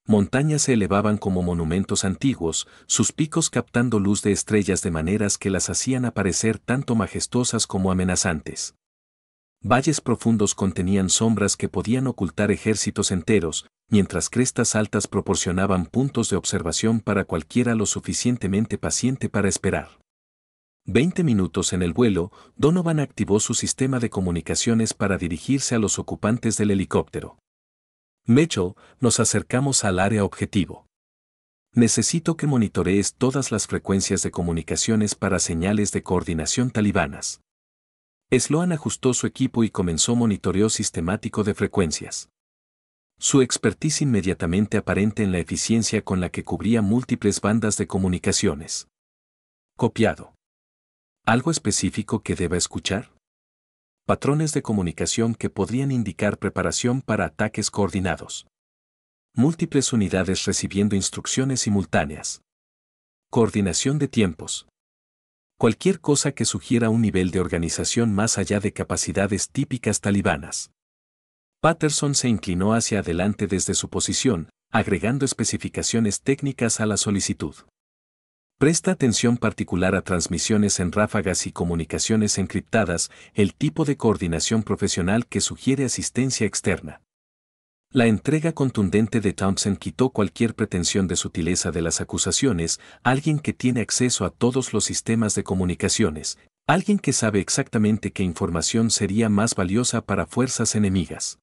Speaker 1: Montañas se elevaban como monumentos antiguos, sus picos captando luz de estrellas de maneras que las hacían aparecer tanto majestuosas como amenazantes. Valles profundos contenían sombras que podían ocultar ejércitos enteros, mientras crestas altas proporcionaban puntos de observación para cualquiera lo suficientemente paciente para esperar. 20 minutos en el vuelo, Donovan activó su sistema de comunicaciones para dirigirse a los ocupantes del helicóptero. Mitchell, nos acercamos al área objetivo. Necesito que monitorees todas las frecuencias de comunicaciones para señales de coordinación talibanas. Sloan ajustó su equipo y comenzó monitoreo sistemático de frecuencias. Su expertise inmediatamente aparente en la eficiencia con la que cubría múltiples bandas de comunicaciones. Copiado. ¿Algo específico que deba escuchar? Patrones de comunicación que podrían indicar preparación para ataques coordinados. Múltiples unidades recibiendo instrucciones simultáneas. Coordinación de tiempos. Cualquier cosa que sugiera un nivel de organización más allá de capacidades típicas talibanas. Patterson se inclinó hacia adelante desde su posición, agregando especificaciones técnicas a la solicitud. Presta atención particular a transmisiones en ráfagas y comunicaciones encriptadas, el tipo de coordinación profesional que sugiere asistencia externa. La entrega contundente de Thompson quitó cualquier pretensión de sutileza de las acusaciones, alguien que tiene acceso a todos los sistemas de comunicaciones, alguien que sabe exactamente qué información sería más valiosa para fuerzas enemigas.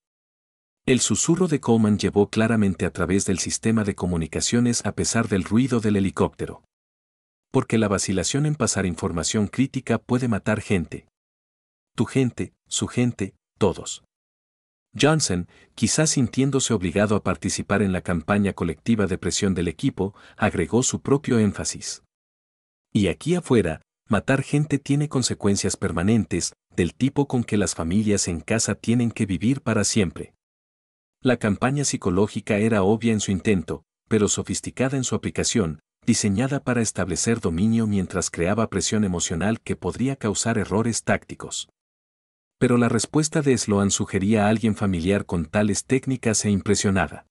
Speaker 1: El susurro de Coleman llevó claramente a través del sistema de comunicaciones a pesar del ruido del helicóptero. Porque la vacilación en pasar información crítica puede matar gente. Tu gente, su gente, todos. Johnson, quizás sintiéndose obligado a participar en la campaña colectiva de presión del equipo, agregó su propio énfasis. Y aquí afuera, matar gente tiene consecuencias permanentes, del tipo con que las familias en casa tienen que vivir para siempre. La campaña psicológica era obvia en su intento, pero sofisticada en su aplicación, diseñada para establecer dominio mientras creaba presión emocional que podría causar errores tácticos. Pero la respuesta de Sloan sugería a alguien familiar con tales técnicas e impresionada.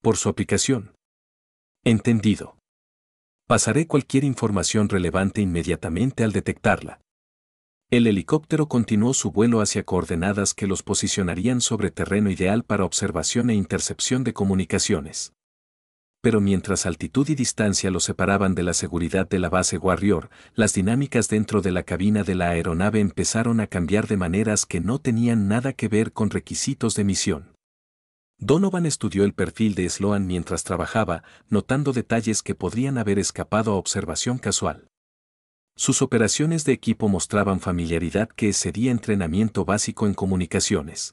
Speaker 1: Por su aplicación. Entendido. Pasaré cualquier información relevante inmediatamente al detectarla. El helicóptero continuó su vuelo hacia coordenadas que los posicionarían sobre terreno ideal para observación e intercepción de comunicaciones. Pero mientras altitud y distancia lo separaban de la seguridad de la base Warrior, las dinámicas dentro de la cabina de la aeronave empezaron a cambiar de maneras que no tenían nada que ver con requisitos de misión. Donovan estudió el perfil de Sloan mientras trabajaba, notando detalles que podrían haber escapado a observación casual. Sus operaciones de equipo mostraban familiaridad que excedía entrenamiento básico en comunicaciones.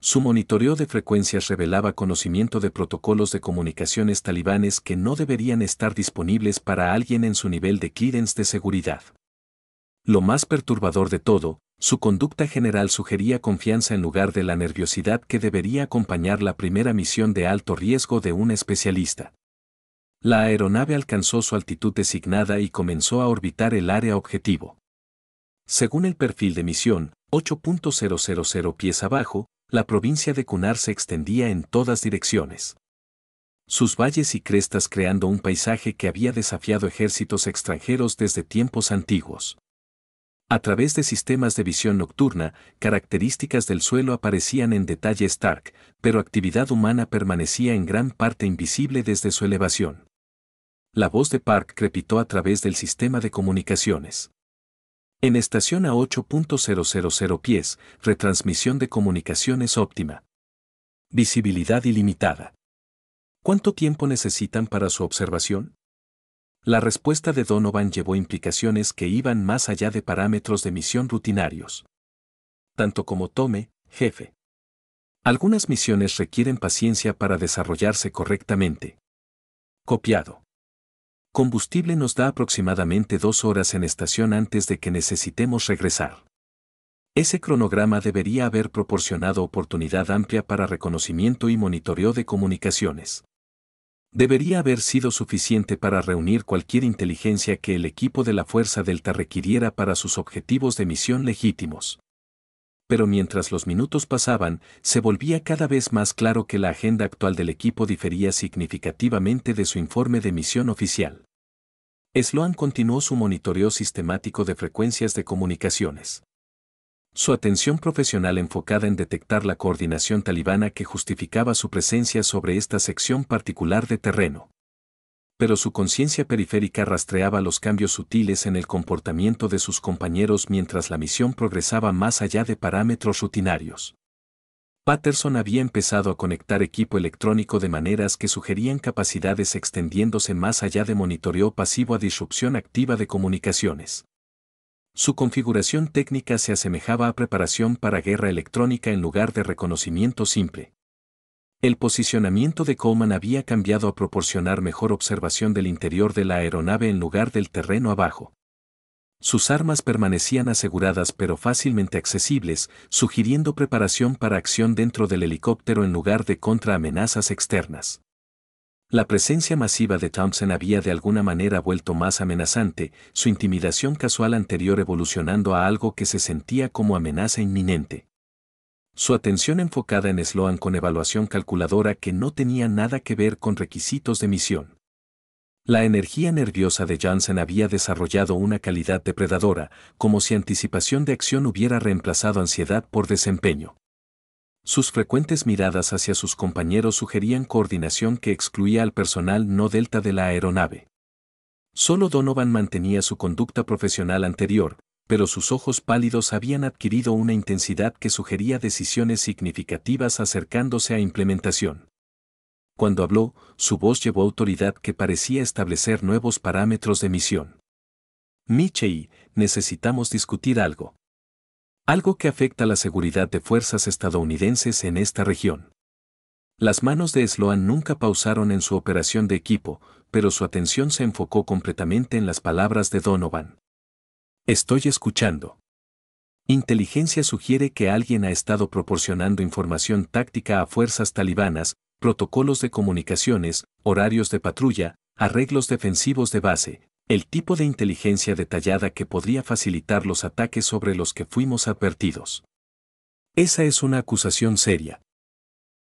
Speaker 1: Su monitoreo de frecuencias revelaba conocimiento de protocolos de comunicaciones talibanes que no deberían estar disponibles para alguien en su nivel de clearance de seguridad. Lo más perturbador de todo, su conducta general sugería confianza en lugar de la nerviosidad que debería acompañar la primera misión de alto riesgo de un especialista. La aeronave alcanzó su altitud designada y comenzó a orbitar el área objetivo. Según el perfil de misión, 8.000 pies abajo, la provincia de Kunar se extendía en todas direcciones. Sus valles y crestas creando un paisaje que había desafiado ejércitos extranjeros desde tiempos antiguos. A través de sistemas de visión nocturna, características del suelo aparecían en detalle stark, pero actividad humana permanecía en gran parte invisible desde su elevación. La voz de Park crepitó a través del sistema de comunicaciones. En estación a 8.000 pies, retransmisión de comunicaciones óptima. Visibilidad ilimitada. ¿Cuánto tiempo necesitan para su observación? La respuesta de Donovan llevó implicaciones que iban más allá de parámetros de misión rutinarios. Tanto como tome, jefe. Algunas misiones requieren paciencia para desarrollarse correctamente. Copiado. Combustible nos da aproximadamente 2 horas en estación antes de que necesitemos regresar. Ese cronograma debería haber proporcionado oportunidad amplia para reconocimiento y monitoreo de comunicaciones. Debería haber sido suficiente para reunir cualquier inteligencia que el equipo de la Fuerza Delta requiriera para sus objetivos de misión legítimos. Pero mientras los minutos pasaban, se volvía cada vez más claro que la agenda actual del equipo difería significativamente de su informe de misión oficial. Sloan continuó su monitoreo sistemático de frecuencias de comunicaciones. Su atención profesional enfocada en detectar la coordinación talibana que justificaba su presencia sobre esta sección particular de terreno. Pero su conciencia periférica rastreaba los cambios sutiles en el comportamiento de sus compañeros mientras la misión progresaba más allá de parámetros rutinarios. Patterson había empezado a conectar equipo electrónico de maneras que sugerían capacidades extendiéndose más allá de monitoreo pasivo a disrupción activa de comunicaciones. Su configuración técnica se asemejaba a preparación para guerra electrónica en lugar de reconocimiento simple. El posicionamiento de Coleman había cambiado a proporcionar mejor observación del interior de la aeronave en lugar del terreno abajo. Sus armas permanecían aseguradas pero fácilmente accesibles, sugiriendo preparación para acción dentro del helicóptero en lugar de contra amenazas externas. La presencia masiva de Thompson había de alguna manera vuelto más amenazante, su intimidación casual anterior evolucionando a algo que se sentía como amenaza inminente. Su atención enfocada en Sloan con evaluación calculadora que no tenía nada que ver con requisitos de misión. La energía nerviosa de Johnson había desarrollado una calidad depredadora, como si anticipación de acción hubiera reemplazado ansiedad por desempeño. Sus frecuentes miradas hacia sus compañeros sugerían coordinación que excluía al personal no delta de la aeronave. Solo Donovan mantenía su conducta profesional anterior, pero sus ojos pálidos habían adquirido una intensidad que sugería decisiones significativas acercándose a implementación. Cuando habló, su voz llevó autoridad que parecía establecer nuevos parámetros de misión. Michei, necesitamos discutir algo. Algo que afecta la seguridad de fuerzas estadounidenses en esta región. Las manos de Sloan nunca pausaron en su operación de equipo, pero su atención se enfocó completamente en las palabras de Donovan. Estoy escuchando. Inteligencia sugiere que alguien ha estado proporcionando información táctica a fuerzas talibanas, protocolos de comunicaciones, horarios de patrulla, arreglos defensivos de base, el tipo de inteligencia detallada que podría facilitar los ataques sobre los que fuimos advertidos. Esa es una acusación seria.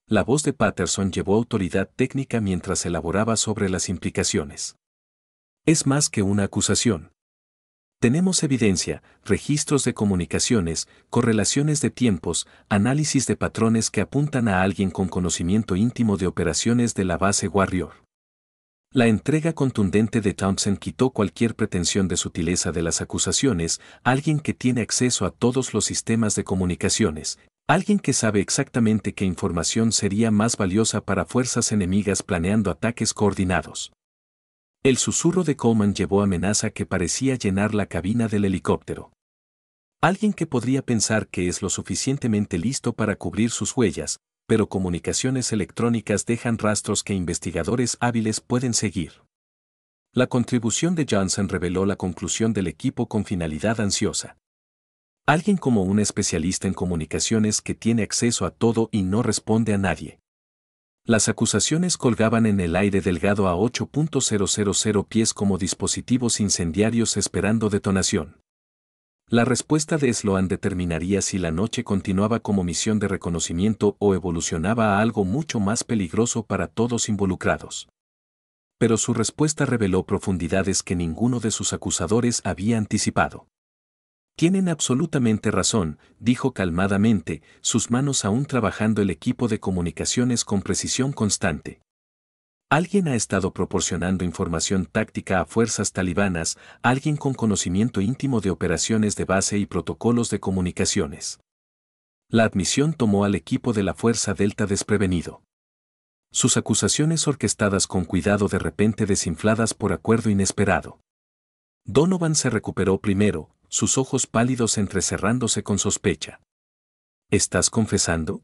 Speaker 1: La voz de Patterson llevó autoridad técnica mientras elaboraba sobre las implicaciones. Es más que una acusación. Tenemos evidencia, registros de comunicaciones, correlaciones de tiempos, análisis de patrones que apuntan a alguien con conocimiento íntimo de operaciones de la base Warrior. La entrega contundente de Thompson quitó cualquier pretensión de sutileza de las acusaciones, alguien que tiene acceso a todos los sistemas de comunicaciones, alguien que sabe exactamente qué información sería más valiosa para fuerzas enemigas planeando ataques coordinados. El susurro de Coleman llevó amenaza que parecía llenar la cabina del helicóptero. Alguien que podría pensar que es lo suficientemente listo para cubrir sus huellas, pero comunicaciones electrónicas dejan rastros que investigadores hábiles pueden seguir. La contribución de Johnson reveló la conclusión del equipo con finalidad ansiosa. Alguien como un especialista en comunicaciones que tiene acceso a todo y no responde a nadie. Las acusaciones colgaban en el aire delgado a 8.000 pies como dispositivos incendiarios esperando detonación. La respuesta de Sloan determinaría si la noche continuaba como misión de reconocimiento o evolucionaba a algo mucho más peligroso para todos involucrados. Pero su respuesta reveló profundidades que ninguno de sus acusadores había anticipado. Tienen absolutamente razón, dijo calmadamente, sus manos aún trabajando el equipo de comunicaciones con precisión constante. Alguien ha estado proporcionando información táctica a fuerzas talibanas, alguien con conocimiento íntimo de operaciones de base y protocolos de comunicaciones. La admisión tomó al equipo de la Fuerza Delta desprevenido. Sus acusaciones orquestadas con cuidado de repente desinfladas por acuerdo inesperado. Donovan se recuperó primero, sus ojos pálidos entrecerrándose con sospecha. ¿Estás confesando?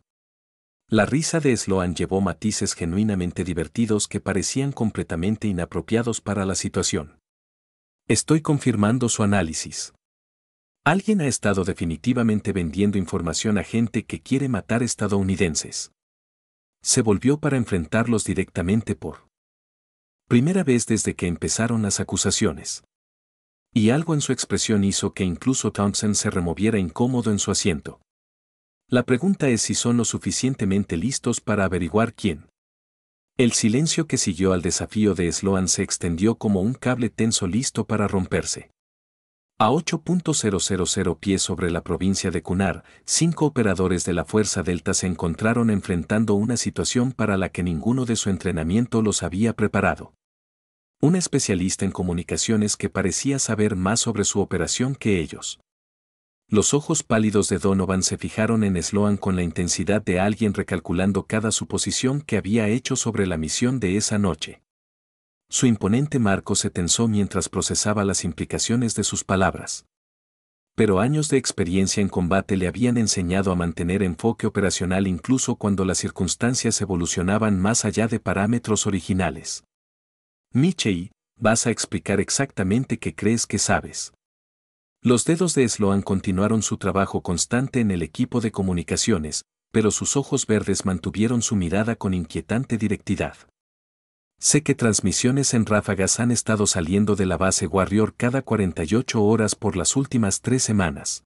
Speaker 1: La risa de Sloan llevó matices genuinamente divertidos que parecían completamente inapropiados para la situación. Estoy confirmando su análisis. Alguien ha estado definitivamente vendiendo información a gente que quiere matar estadounidenses. Se volvió para enfrentarlos directamente por primera vez desde que empezaron las acusaciones. Y algo en su expresión hizo que incluso Townsend se removiera incómodo en su asiento. La pregunta es si son lo suficientemente listos para averiguar quién. El silencio que siguió al desafío de Sloan se extendió como un cable tenso listo para romperse. A 8.000 pies sobre la provincia de Kunar, 5 operadores de la Fuerza Delta se encontraron enfrentando una situación para la que ninguno de su entrenamiento los había preparado. Un especialista en comunicaciones que parecía saber más sobre su operación que ellos. Los ojos pálidos de Donovan se fijaron en Sloan con la intensidad de alguien recalculando cada suposición que había hecho sobre la misión de esa noche. Su imponente marco se tensó mientras procesaba las implicaciones de sus palabras. Pero años de experiencia en combate le habían enseñado a mantener enfoque operacional incluso cuando las circunstancias evolucionaban más allá de parámetros originales. Michei, vas a explicar exactamente qué crees que sabes. Los dedos de Sloan continuaron su trabajo constante en el equipo de comunicaciones, pero sus ojos verdes mantuvieron su mirada con inquietante directidad. Sé que transmisiones en ráfagas han estado saliendo de la base Warrior cada 48 horas por las últimas 3 semanas.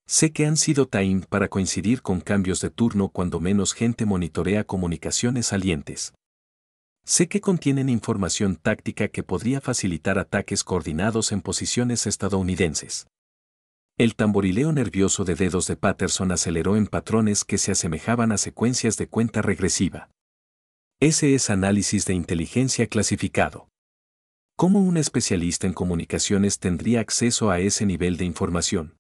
Speaker 1: Sé que han sido timed para coincidir con cambios de turno cuando menos gente monitorea comunicaciones salientes. Sé que contienen información táctica que podría facilitar ataques coordinados en posiciones estadounidenses. El tamborileo nervioso de dedos de Patterson aceleró en patrones que se asemejaban a secuencias de cuenta regresiva. Ese es análisis de inteligencia clasificado. ¿Cómo un especialista en comunicaciones tendría acceso a ese nivel de información?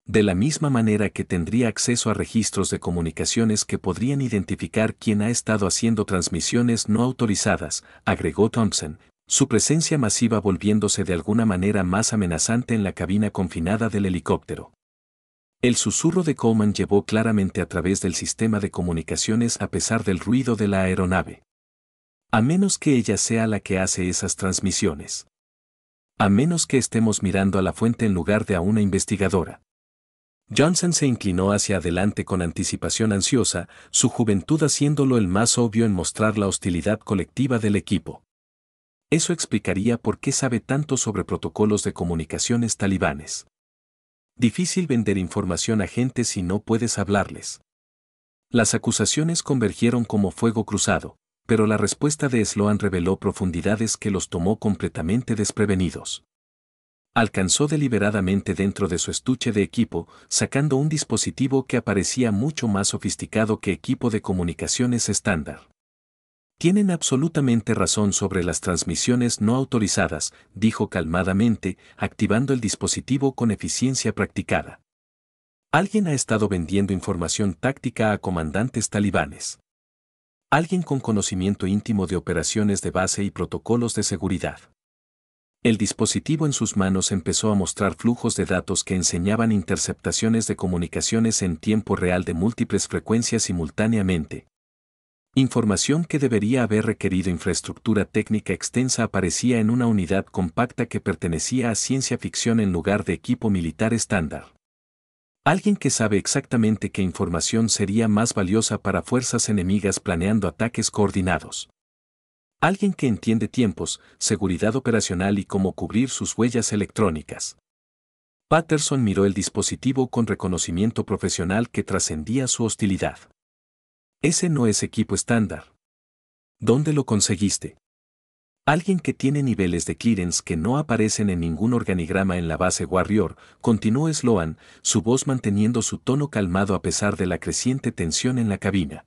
Speaker 1: De la misma manera que tendría acceso a registros de comunicaciones que podrían identificar quién ha estado haciendo transmisiones no autorizadas, agregó Thompson, su presencia masiva volviéndose de alguna manera más amenazante en la cabina confinada del helicóptero. El susurro de Coleman llevó claramente a través del sistema de comunicaciones a pesar del ruido de la aeronave. A menos que ella sea la que hace esas transmisiones. A menos que estemos mirando a la fuente en lugar de a una investigadora. Johnson se inclinó hacia adelante con anticipación ansiosa, su juventud haciéndolo el más obvio en mostrar la hostilidad colectiva del equipo. Eso explicaría por qué sabe tanto sobre protocolos de comunicaciones talibanes. Difícil vender información a gente si no puedes hablarles. Las acusaciones convergieron como fuego cruzado, pero la respuesta de Sloan reveló profundidades que los tomó completamente desprevenidos. Alcanzó deliberadamente dentro de su estuche de equipo, sacando un dispositivo que aparecía mucho más sofisticado que equipo de comunicaciones estándar. Tienen absolutamente razón sobre las transmisiones no autorizadas, dijo calmadamente, activando el dispositivo con eficiencia practicada. Alguien ha estado vendiendo información táctica a comandantes talibanes. Alguien con conocimiento íntimo de operaciones de base y protocolos de seguridad. El dispositivo en sus manos empezó a mostrar flujos de datos que enseñaban interceptaciones de comunicaciones en tiempo real de múltiples frecuencias simultáneamente. Información que debería haber requerido infraestructura técnica extensa aparecía en una unidad compacta que pertenecía a ciencia ficción en lugar de equipo militar estándar. Alguien que sabe exactamente qué información sería más valiosa para fuerzas enemigas planeando ataques coordinados. Alguien que entiende tiempos, seguridad operacional y cómo cubrir sus huellas electrónicas. Patterson miró el dispositivo con reconocimiento profesional que trascendía su hostilidad. Ese no es equipo estándar. ¿Dónde lo conseguiste? Alguien que tiene niveles de clearance que no aparecen en ningún organigrama en la base Warrior, continuó Sloan, su voz manteniendo su tono calmado a pesar de la creciente tensión en la cabina.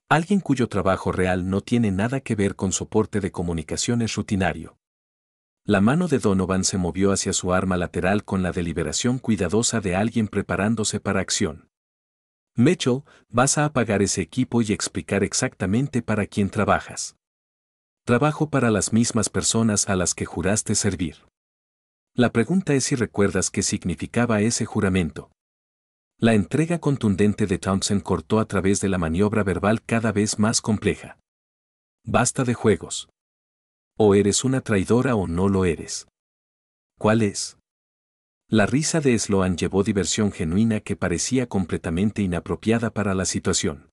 Speaker 1: Alguien cuyo trabajo real no tiene nada que ver con soporte de comunicaciones rutinario. La mano de Donovan se movió hacia su arma lateral con la deliberación cuidadosa de alguien preparándose para acción. Mitchell, vas a apagar ese equipo y explicar exactamente para quién trabajas. Trabajo para las mismas personas a las que juraste servir. La pregunta es si recuerdas qué significaba ese juramento. La entrega contundente de Townsend cortó a través de la maniobra verbal cada vez más compleja. Basta de juegos. O eres una traidora o no lo eres. ¿Cuál es? La risa de Sloan llevó diversión genuina que parecía completamente inapropiada para la situación.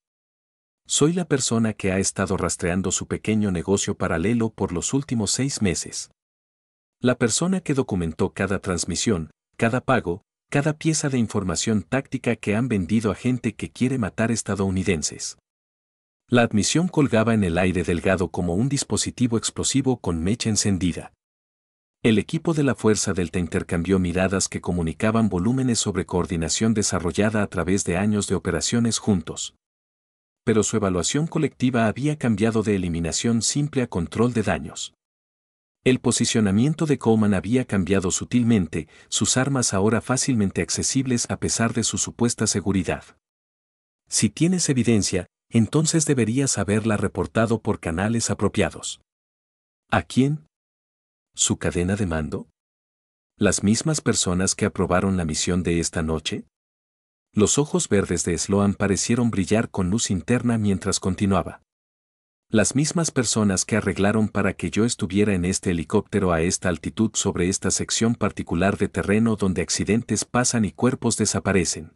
Speaker 1: Soy la persona que ha estado rastreando su pequeño negocio paralelo por los últimos 6 meses. La persona que documentó cada transmisión, cada pago, cada pieza de información táctica que han vendido a gente que quiere matar estadounidenses. La admisión colgaba en el aire delgado como un dispositivo explosivo con mecha encendida. El equipo de la Fuerza Delta intercambió miradas que comunicaban volúmenes sobre coordinación desarrollada a través de años de operaciones juntos. Pero su evaluación colectiva había cambiado de eliminación simple a control de daños. El posicionamiento de Coleman había cambiado sutilmente, sus armas ahora fácilmente accesibles a pesar de su supuesta seguridad. Si tienes evidencia, entonces deberías haberla reportado por canales apropiados. ¿A quién? ¿Su cadena de mando? ¿Las mismas personas que aprobaron la misión de esta noche? Los ojos verdes de Sloan parecieron brillar con luz interna mientras continuaba. Las mismas personas que arreglaron para que yo estuviera en este helicóptero a esta altitud sobre esta sección particular de terreno donde accidentes pasan y cuerpos desaparecen.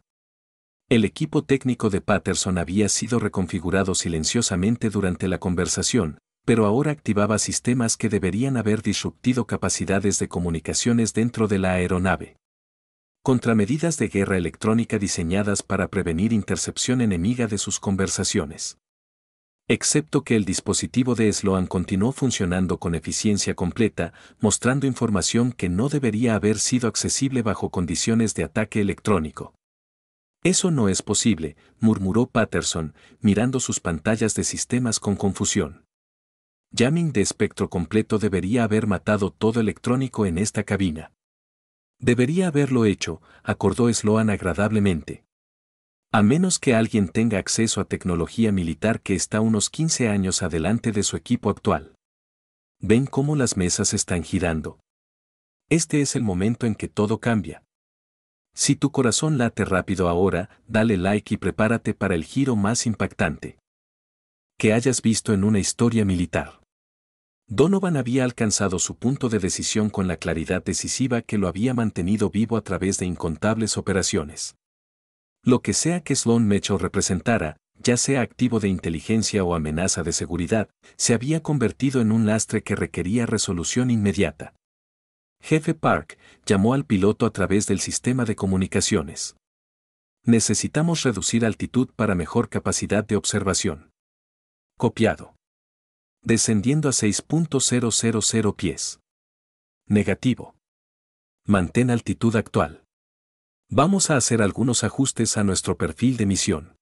Speaker 1: El equipo técnico de Patterson había sido reconfigurado silenciosamente durante la conversación, pero ahora activaba sistemas que deberían haber disruptido capacidades de comunicaciones dentro de la aeronave. Contramedidas de guerra electrónica diseñadas para prevenir intercepción enemiga de sus conversaciones. Excepto que el dispositivo de Sloan continuó funcionando con eficiencia completa, mostrando información que no debería haber sido accesible bajo condiciones de ataque electrónico. Eso no es posible, murmuró Patterson, mirando sus pantallas de sistemas con confusión. Jamming de espectro completo debería haber matado todo electrónico en esta cabina. Debería haberlo hecho, acordó Sloan agradablemente. A menos que alguien tenga acceso a tecnología militar que está unos 15 años adelante de su equipo actual. ¿Ven cómo las mesas están girando? Este es el momento en que todo cambia. Si tu corazón late rápido ahora, dale like y prepárate para el giro más impactante que hayas visto en una historia militar. Donovan había alcanzado su punto de decisión con la claridad decisiva que lo había mantenido vivo a través de incontables operaciones. Lo que sea que Sloan Mitchell representara, ya sea activo de inteligencia o amenaza de seguridad, se había convertido en un lastre que requería resolución inmediata. Jefe Park llamó al piloto a través del sistema de comunicaciones. Necesitamos reducir altitud para mejor capacidad de observación. Copiado. Descendiendo a 6.000 pies. Negativo. Mantén altitud actual. Vamos a hacer algunos ajustes a nuestro perfil de misión.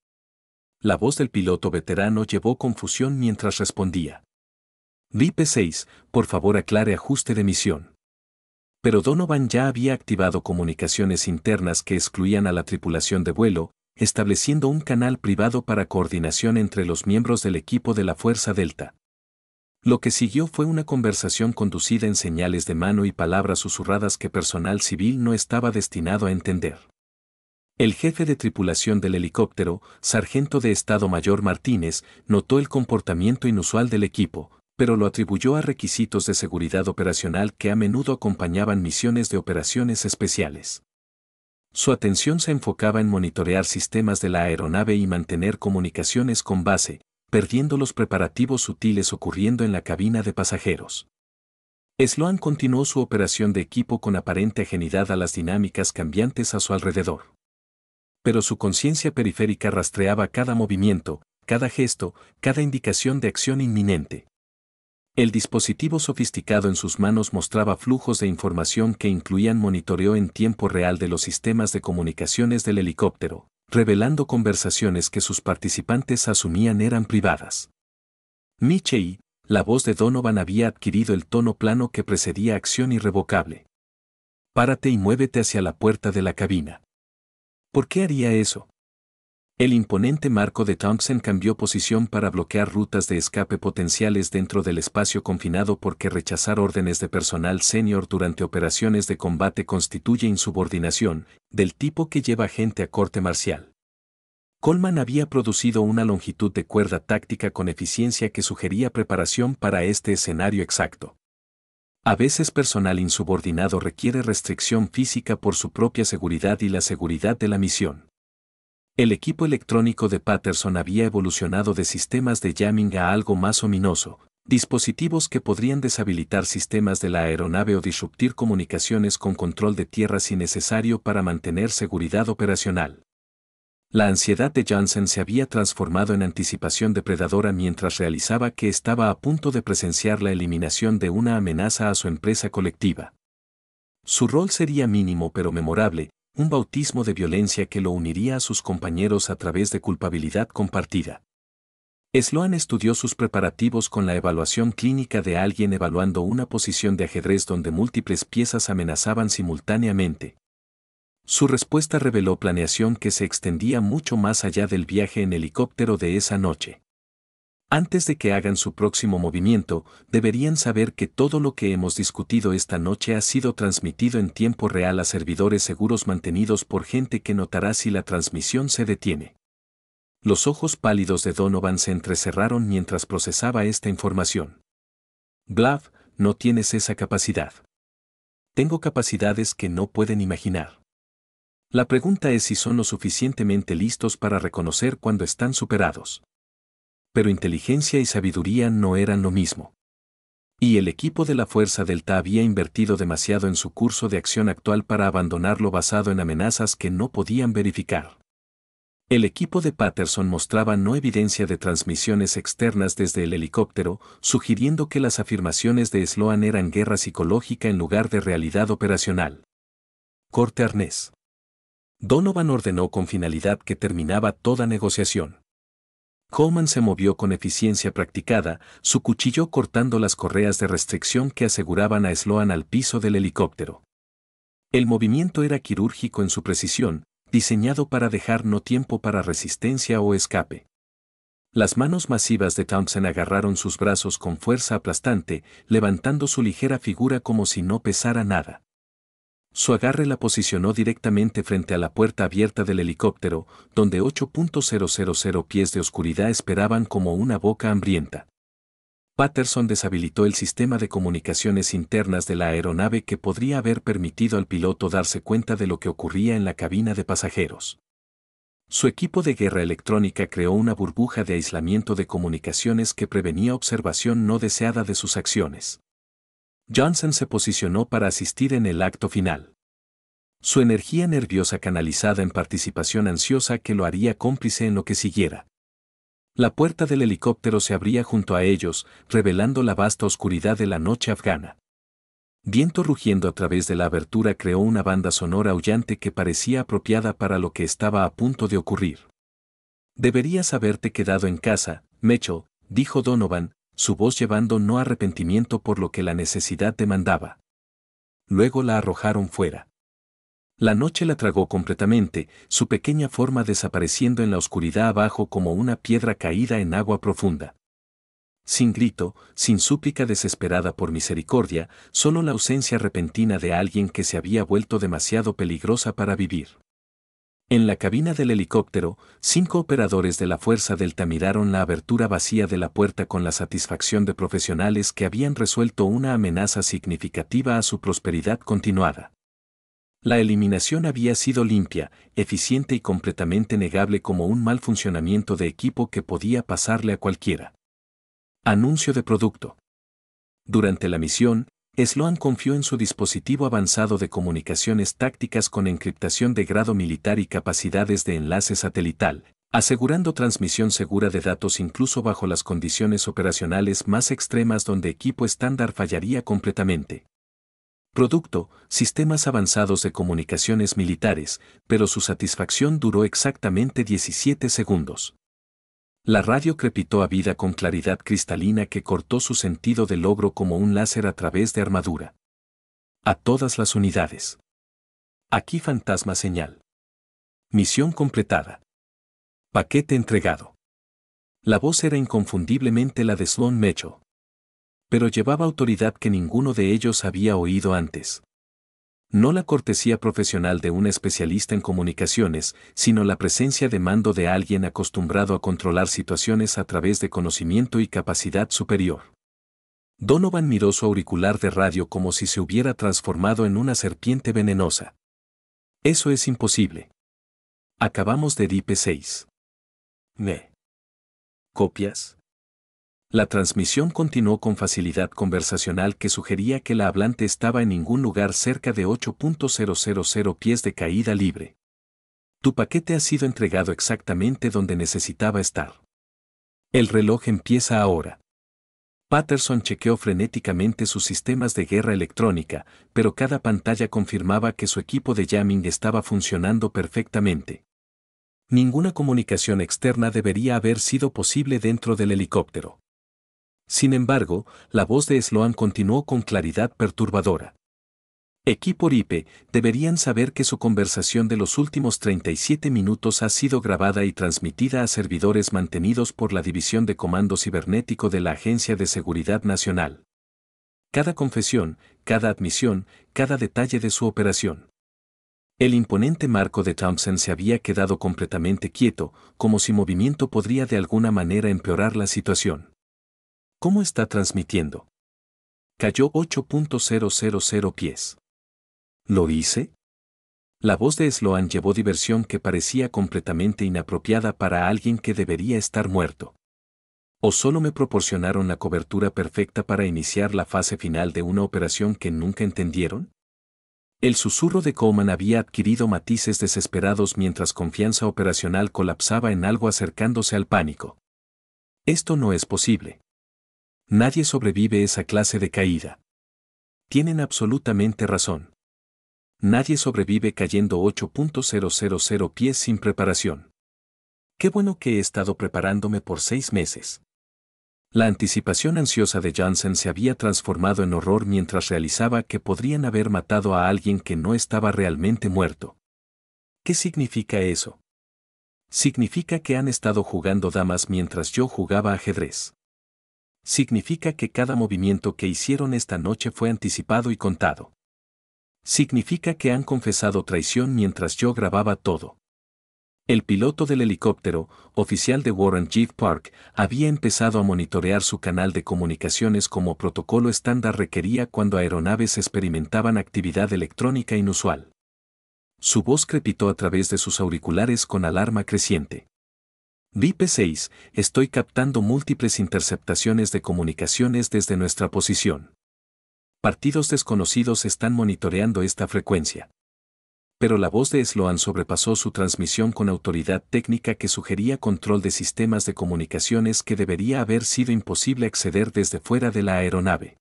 Speaker 1: La voz del piloto veterano llevó confusión mientras respondía. VIP-6, por favor aclare ajuste de misión. Pero Donovan ya había activado comunicaciones internas que excluían a la tripulación de vuelo, estableciendo un canal privado para coordinación entre los miembros del equipo de la Fuerza Delta. Lo que siguió fue una conversación conducida en señales de mano y palabras susurradas que personal civil no estaba destinado a entender. El jefe de tripulación del helicóptero, sargento de Estado Mayor Martínez, notó el comportamiento inusual del equipo, pero lo atribuyó a requisitos de seguridad operacional que a menudo acompañaban misiones de operaciones especiales. Su atención se enfocaba en monitorear sistemas de la aeronave y mantener comunicaciones con base, perdiendo los preparativos sutiles ocurriendo en la cabina de pasajeros. Sloan continuó su operación de equipo con aparente ajenidad a las dinámicas cambiantes a su alrededor. Pero su conciencia periférica rastreaba cada movimiento, cada gesto, cada indicación de acción inminente. El dispositivo sofisticado en sus manos mostraba flujos de información que incluían monitoreo en tiempo real de los sistemas de comunicaciones del helicóptero, revelando conversaciones que sus participantes asumían eran privadas. Michelle, la voz de Donovan había adquirido el tono plano que precedía acción irrevocable. Párate y muévete hacia la puerta de la cabina. ¿Por qué haría eso? El imponente marco de Thompson cambió posición para bloquear rutas de escape potenciales dentro del espacio confinado porque rechazar órdenes de personal senior durante operaciones de combate constituye insubordinación, del tipo que lleva gente a corte marcial. Coleman había producido una longitud de cuerda táctica con eficiencia que sugería preparación para este escenario exacto. A veces personal insubordinado requiere restricción física por su propia seguridad y la seguridad de la misión. El equipo electrónico de Patterson había evolucionado de sistemas de jamming a algo más ominoso, dispositivos que podrían deshabilitar sistemas de la aeronave o disruptir comunicaciones con control de tierra si necesario para mantener seguridad operacional. La ansiedad de Johnson se había transformado en anticipación depredadora mientras realizaba que estaba a punto de presenciar la eliminación de una amenaza a su empresa colectiva. Su rol sería mínimo pero memorable, un bautismo de violencia que lo uniría a sus compañeros a través de culpabilidad compartida. Sloan estudió sus preparativos con la evaluación clínica de alguien evaluando una posición de ajedrez donde múltiples piezas amenazaban simultáneamente. Su respuesta reveló planeación que se extendía mucho más allá del viaje en helicóptero de esa noche. Antes de que hagan su próximo movimiento, deberían saber que todo lo que hemos discutido esta noche ha sido transmitido en tiempo real a servidores seguros mantenidos por gente que notará si la transmisión se detiene. Los ojos pálidos de Donovan se entrecerraron mientras procesaba esta información. Bluff, no tienes esa capacidad. Tengo capacidades que no pueden imaginar. La pregunta es si son lo suficientemente listos para reconocer cuando están superados. Pero inteligencia y sabiduría no eran lo mismo. Y el equipo de la Fuerza Delta había invertido demasiado en su curso de acción actual para abandonarlo basado en amenazas que no podían verificar. El equipo de Patterson mostraba no evidencia de transmisiones externas desde el helicóptero, sugiriendo que las afirmaciones de Sloan eran guerra psicológica en lugar de realidad operacional. Corte arnés. Donovan ordenó con finalidad que terminaba toda negociación. Coleman se movió con eficiencia practicada, su cuchillo cortando las correas de restricción que aseguraban a Sloan al piso del helicóptero. El movimiento era quirúrgico en su precisión, diseñado para dejar no tiempo para resistencia o escape. Las manos masivas de Thompson agarraron sus brazos con fuerza aplastante, levantando su ligera figura como si no pesara nada. Su agarre la posicionó directamente frente a la puerta abierta del helicóptero, donde 8.000 pies de oscuridad esperaban como una boca hambrienta. Patterson deshabilitó el sistema de comunicaciones internas de la aeronave que podría haber permitido al piloto darse cuenta de lo que ocurría en la cabina de pasajeros. Su equipo de guerra electrónica creó una burbuja de aislamiento de comunicaciones que prevenía observación no deseada de sus acciones. Johnson se posicionó para asistir en el acto final. Su energía nerviosa canalizada en participación ansiosa que lo haría cómplice en lo que siguiera. La puerta del helicóptero se abría junto a ellos, revelando la vasta oscuridad de la noche afgana. Viento rugiendo a través de la abertura creó una banda sonora aullante que parecía apropiada para lo que estaba a punto de ocurrir. Deberías haberte quedado en casa, Mitchell, dijo Donovan, su voz llevando no arrepentimiento por lo que la necesidad demandaba. Luego la arrojaron fuera. La noche la tragó completamente, su pequeña forma desapareciendo en la oscuridad abajo como una piedra caída en agua profunda. Sin grito, sin súplica desesperada por misericordia, solo la ausencia repentina de alguien que se había vuelto demasiado peligrosa para vivir. En la cabina del helicóptero, 5 operadores de la Fuerza Delta miraron la abertura vacía de la puerta con la satisfacción de profesionales que habían resuelto una amenaza significativa a su prosperidad continuada. La eliminación había sido limpia, eficiente y completamente negable como un mal funcionamiento de equipo que podía pasarle a cualquiera. Anuncio de producto. Durante la misión, Sloan confió en su dispositivo avanzado de comunicaciones tácticas con encriptación de grado militar y capacidades de enlace satelital, asegurando transmisión segura de datos incluso bajo las condiciones operacionales más extremas donde equipo estándar fallaría completamente. Producto, sistemas avanzados de comunicaciones militares, pero su satisfacción duró exactamente 17 segundos. La radio crepitó a vida con claridad cristalina que cortó su sentido de logro como un láser a través de armadura. A todas las unidades. Aquí fantasma señal. Misión completada. Paquete entregado. La voz era inconfundiblemente la de Sloan Mitchell. Pero llevaba autoridad que ninguno de ellos había oído antes. No la cortesía profesional de un especialista en comunicaciones, sino la presencia de mando de alguien acostumbrado a controlar situaciones a través de conocimiento y capacidad superior. Donovan miró su auricular de radio como si se hubiera transformado en una serpiente venenosa. Eso es imposible. Acabamos de IP6. ¿Copias? La transmisión continuó con facilidad conversacional que sugería que la hablante estaba en ningún lugar cerca de 8.000 pies de caída libre. Tu paquete ha sido entregado exactamente donde necesitaba estar. El reloj empieza ahora. Patterson chequeó frenéticamente sus sistemas de guerra electrónica, pero cada pantalla confirmaba que su equipo de jamming estaba funcionando perfectamente. Ninguna comunicación externa debería haber sido posible dentro del helicóptero. Sin embargo, la voz de Sloan continuó con claridad perturbadora. Equipo RIPE, deberían saber que su conversación de los últimos 37 minutos ha sido grabada y transmitida a servidores mantenidos por la División de Comando Cibernético de la Agencia de Seguridad Nacional. Cada confesión, cada admisión, cada detalle de su operación. El imponente marco de Thompson se había quedado completamente quieto, como si movimiento podría de alguna manera empeorar la situación. ¿Cómo está transmitiendo? Cayó 8.000 pies. ¿Lo hice? La voz de Sloan llevó diversión que parecía completamente inapropiada para alguien que debería estar muerto. ¿O solo me proporcionaron la cobertura perfecta para iniciar la fase final de una operación que nunca entendieron? El susurro de Coleman había adquirido matices desesperados mientras confianza operacional colapsaba en algo acercándose al pánico. Esto no es posible. Nadie sobrevive esa clase de caída. Tienen absolutamente razón. Nadie sobrevive cayendo 8.000 pies sin preparación. Qué bueno que he estado preparándome por 6 meses. La anticipación ansiosa de Johnson se había transformado en horror mientras realizaba que podrían haber matado a alguien que no estaba realmente muerto. ¿Qué significa eso? Significa que han estado jugando damas mientras yo jugaba ajedrez. Significa que cada movimiento que hicieron esta noche fue anticipado y contado. Significa que han confesado traición mientras yo grababa todo. El piloto del helicóptero, oficial de Warren G. Park, había empezado a monitorear su canal de comunicaciones como protocolo estándar requería cuando aeronaves experimentaban actividad electrónica inusual. Su voz crepitó a través de sus auriculares con alarma creciente. VIP-6, estoy captando múltiples interceptaciones de comunicaciones desde nuestra posición. Partidos desconocidos están monitoreando esta frecuencia. Pero la voz de Sloan sobrepasó su transmisión con autoridad técnica que sugería control de sistemas de comunicaciones que debería haber sido imposible acceder desde fuera de la aeronave.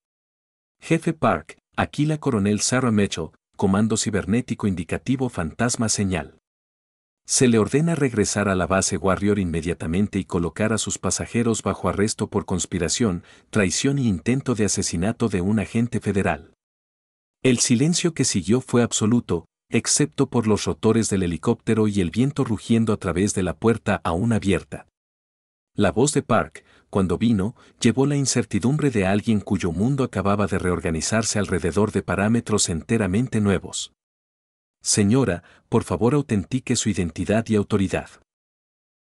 Speaker 1: Jefe Park, aquí la coronel Sarah Mitchell, comando cibernético indicativo fantasma señal. Se le ordena regresar a la base Warrior inmediatamente y colocar a sus pasajeros bajo arresto por conspiración, traición y intento de asesinato de un agente federal. El silencio que siguió fue absoluto, excepto por los rotores del helicóptero y el viento rugiendo a través de la puerta aún abierta. La voz de Park, cuando vino, llevó la incertidumbre de alguien cuyo mundo acababa de reorganizarse alrededor de parámetros enteramente nuevos. Señora, por favor autentique su identidad y autoridad.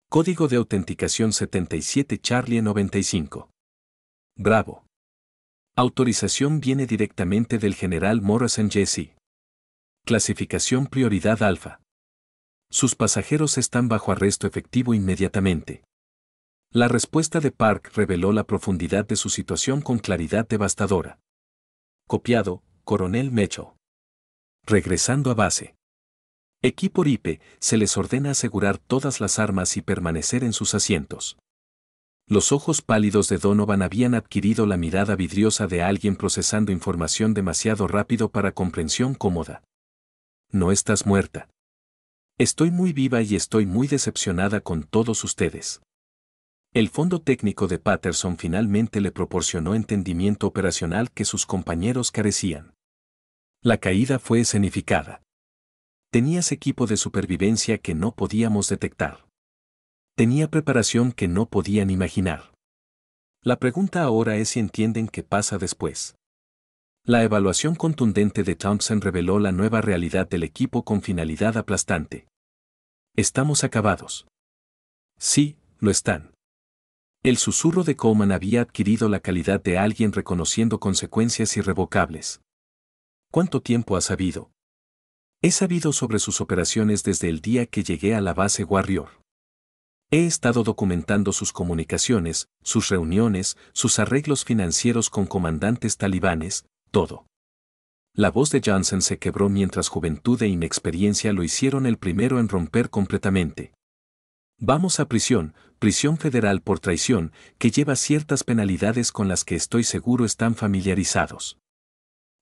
Speaker 1: Código de autenticación 77 Charlie 95. Bravo. Autorización viene directamente del general Morrison Jesse. Clasificación prioridad alfa. Sus pasajeros están bajo arresto efectivo inmediatamente. La respuesta de Park reveló la profundidad de su situación con claridad devastadora. Copiado, Coronel Mecho. Regresando a base. Equipo RIPE, se les ordena asegurar todas las armas y permanecer en sus asientos. Los ojos pálidos de Donovan habían adquirido la mirada vidriosa de alguien procesando información demasiado rápido para comprensión cómoda. No estás muerta. Estoy muy viva y estoy muy decepcionada con todos ustedes. El fondo técnico de Patterson finalmente le proporcionó entendimiento operacional que sus compañeros carecían. La caída fue escenificada. Tenías equipo de supervivencia que no podíamos detectar. Tenía preparación que no podían imaginar. La pregunta ahora es si entienden qué pasa después. La evaluación contundente de Thompson reveló la nueva realidad del equipo con finalidad aplastante. Estamos acabados. Sí, lo están. El susurro de Coleman había adquirido la calidad de alguien reconociendo consecuencias irrevocables. ¿Cuánto tiempo has sabido? He sabido sobre sus operaciones desde el día que llegué a la base Warrior. He estado documentando sus comunicaciones, sus reuniones, sus arreglos financieros con comandantes talibanes, todo. La voz de Johnson se quebró mientras juventud e inexperiencia lo hicieron el primero en romper completamente. Vamos a prisión, prisión federal por traición, que lleva ciertas penalidades con las que estoy seguro están familiarizados.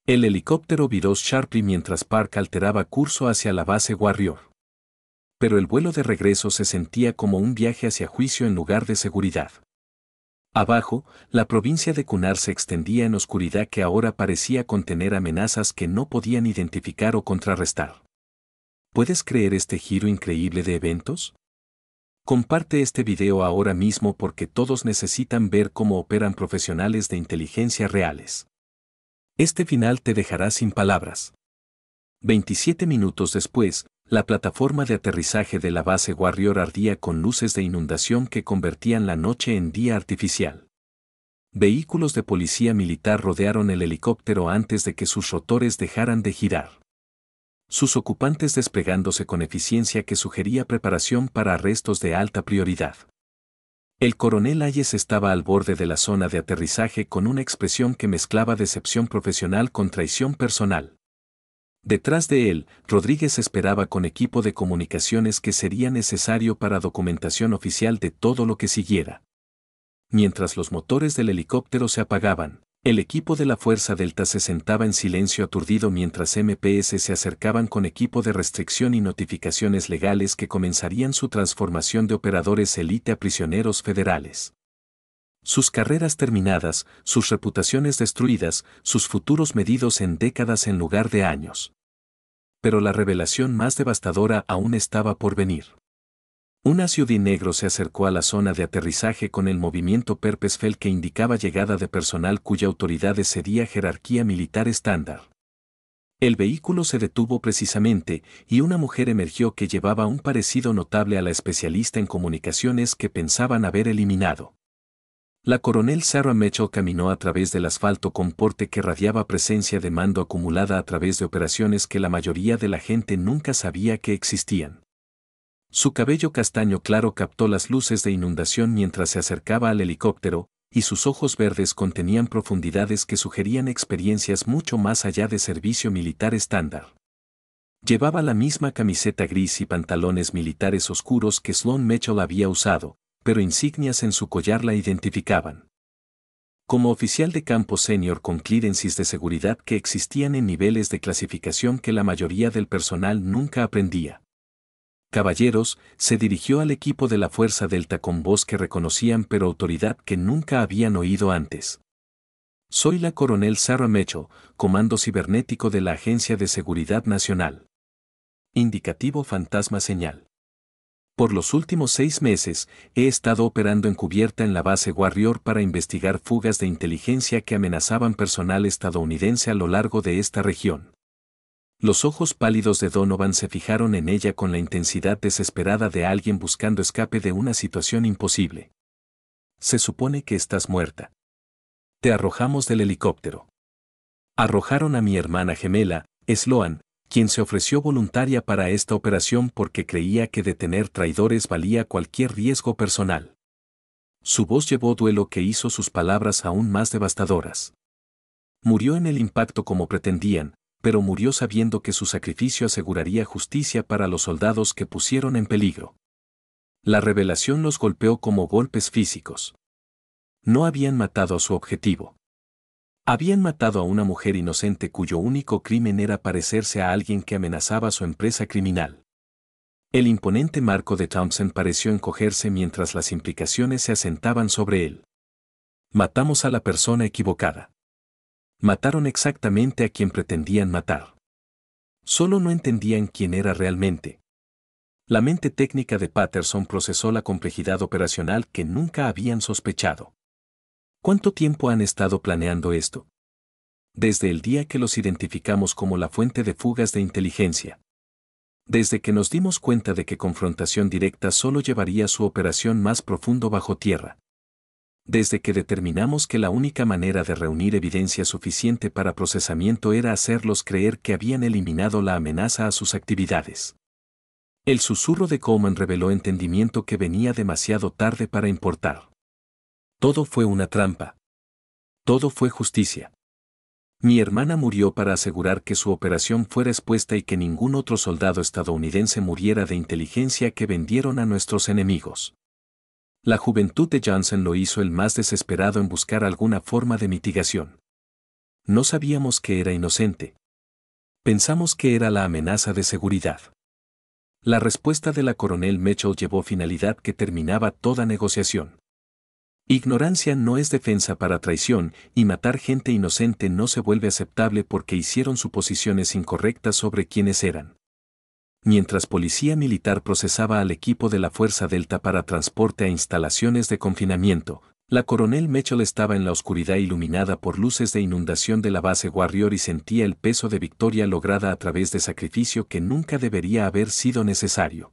Speaker 1: El helicóptero viró sharply mientras Park alteraba curso hacia la base Warrior. Pero el vuelo de regreso se sentía como un viaje hacia juicio en lugar de seguridad. Abajo, la provincia de Kunar se extendía en oscuridad que ahora parecía contener amenazas que no podían identificar o contrarrestar. ¿Puedes creer este giro increíble de eventos? Comparte este video ahora mismo porque todos necesitan ver cómo operan profesionales de inteligencia reales. Este final te dejará sin palabras. 27 minutos después, la plataforma de aterrizaje de la base Warrior ardía con luces de inundación que convertían la noche en día artificial. Vehículos de policía militar rodearon el helicóptero antes de que sus rotores dejaran de girar. Sus ocupantes desplegándose con eficiencia que sugería preparación para arrestos de alta prioridad. El coronel Hayes estaba al borde de la zona de aterrizaje con una expresión que mezclaba decepción profesional con traición personal. Detrás de él, Rodríguez esperaba con equipo de comunicaciones que sería necesario para documentación oficial de todo lo que siguiera. Mientras los motores del helicóptero se apagaban, el equipo de la Fuerza Delta se sentaba en silencio aturdido mientras MPS se acercaban con equipo de restricción y notificaciones legales que comenzarían su transformación de operadores élite a prisioneros federales. Sus carreras terminadas, sus reputaciones destruidas, sus futuros medidos en décadas en lugar de años. Pero la revelación más devastadora aún estaba por venir. Un SUV negro se acercó a la zona de aterrizaje con el movimiento Purposeful que indicaba llegada de personal cuya autoridad excedía jerarquía militar estándar. El vehículo se detuvo precisamente y una mujer emergió que llevaba un parecido notable a la especialista en comunicaciones que pensaban haber eliminado. La coronel Sarah Mitchell caminó a través del asfalto con porte que radiaba presencia de mando acumulada a través de operaciones que la mayoría de la gente nunca sabía que existían. Su cabello castaño claro captó las luces de inundación mientras se acercaba al helicóptero, y sus ojos verdes contenían profundidades que sugerían experiencias mucho más allá de servicio militar estándar. Llevaba la misma camiseta gris y pantalones militares oscuros que Sloan Mitchell había usado, pero insignias en su collar la identificaban. Como oficial de campo senior con clearances de seguridad que existían en niveles de clasificación que la mayoría del personal nunca aprendía. Caballeros, se dirigió al equipo de la Fuerza Delta con voz que reconocían pero autoridad que nunca habían oído antes. Soy la coronel Sarah Mitchell, comando cibernético de la Agencia de Seguridad Nacional. Indicativo fantasma señal. Por los últimos 6 meses, he estado operando encubierta en la base Warrior para investigar fugas de inteligencia que amenazaban personal estadounidense a lo largo de esta región. Los ojos pálidos de Donovan se fijaron en ella con la intensidad desesperada de alguien buscando escape de una situación imposible. Se supone que estás muerta. Te arrojamos del helicóptero. Arrojaron a mi hermana gemela, Sloan, quien se ofreció voluntaria para esta operación porque creía que detener traidores valía cualquier riesgo personal. Su voz llevó duelo que hizo sus palabras aún más devastadoras. Murió en el impacto como pretendían, pero murió sabiendo que su sacrificio aseguraría justicia para los soldados que pusieron en peligro. La revelación los golpeó como golpes físicos. No habían matado a su objetivo. Habían matado a una mujer inocente cuyo único crimen era parecerse a alguien que amenazaba su empresa criminal. El imponente marco de Townsend pareció encogerse mientras las implicaciones se asentaban sobre él. Matamos a la persona equivocada. Mataron exactamente a quien pretendían matar. Solo no entendían quién era realmente. La mente técnica de Patterson procesó la complejidad operacional que nunca habían sospechado. ¿Cuánto tiempo han estado planeando esto? Desde el día que los identificamos como la fuente de fugas de inteligencia. Desde que nos dimos cuenta de que confrontación directa solo llevaría su operación más profundo bajo tierra. Desde que determinamos que la única manera de reunir evidencia suficiente para procesamiento era hacerlos creer que habían eliminado la amenaza a sus actividades. El susurro de Coleman reveló entendimiento que venía demasiado tarde para importar. Todo fue una trampa. Todo fue justicia. Mi hermana murió para asegurar que su operación fuera expuesta y que ningún otro soldado estadounidense muriera de inteligencia que vendieron a nuestros enemigos. La juventud de Johnson lo hizo el más desesperado en buscar alguna forma de mitigación. No sabíamos que era inocente. Pensamos que era la amenaza de seguridad. La respuesta de la coronel Mitchell llevó finalidad que terminaba toda negociación. Ignorancia no es defensa para traición, y matar gente inocente no se vuelve aceptable porque hicieron suposiciones incorrectas sobre quiénes eran. Mientras policía militar procesaba al equipo de la Fuerza Delta para transporte a instalaciones de confinamiento, la coronel Mitchell estaba en la oscuridad iluminada por luces de inundación de la base Warrior y sentía el peso de victoria lograda a través de sacrificio que nunca debería haber sido necesario.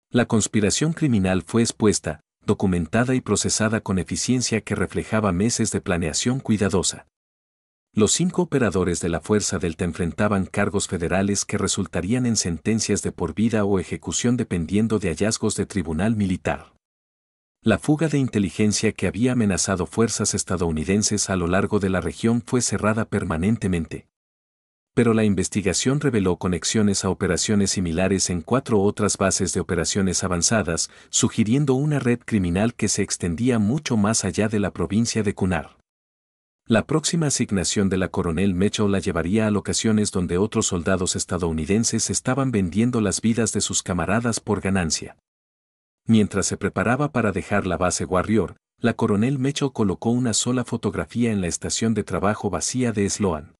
Speaker 1: La conspiración criminal fue expuesta, documentada y procesada con eficiencia que reflejaba meses de planeación cuidadosa. Los 5 operadores de la Fuerza Delta enfrentaban cargos federales que resultarían en sentencias de por vida o ejecución dependiendo de hallazgos de tribunal militar. La fuga de inteligencia que había amenazado fuerzas estadounidenses a lo largo de la región fue cerrada permanentemente. Pero la investigación reveló conexiones a operaciones similares en 4 otras bases de operaciones avanzadas, sugiriendo una red criminal que se extendía mucho más allá de la provincia de Kunar. La próxima asignación de la coronel Mitchell la llevaría a locaciones donde otros soldados estadounidenses estaban vendiendo las vidas de sus camaradas por ganancia. Mientras se preparaba para dejar la base Warrior, la coronel Mitchell colocó una sola fotografía en la estación de trabajo vacía de Sloan.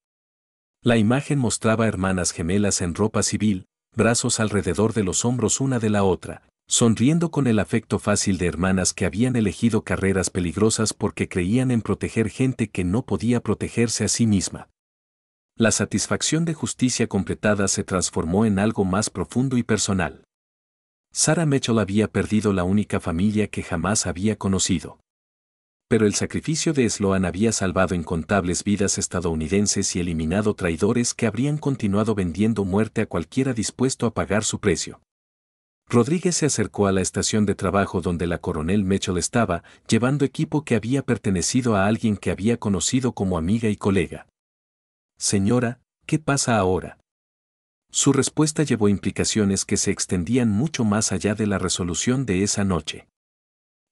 Speaker 1: La imagen mostraba hermanas gemelas en ropa civil, brazos alrededor de los hombros una de la otra, sonriendo con el afecto fácil de hermanas que habían elegido carreras peligrosas porque creían en proteger gente que no podía protegerse a sí misma. La satisfacción de justicia completada se transformó en algo más profundo y personal. Sarah Mitchell había perdido la única familia que jamás había conocido. Pero el sacrificio de Sloan había salvado incontables vidas estadounidenses y eliminado traidores que habrían continuado vendiendo muerte a cualquiera dispuesto a pagar su precio. Rodríguez se acercó a la estación de trabajo donde la coronel Mitchell estaba, llevando equipo que había pertenecido a alguien que había conocido como amiga y colega. Señora, ¿qué pasa ahora? Su respuesta llevó implicaciones que se extendían mucho más allá de la resolución de esa noche.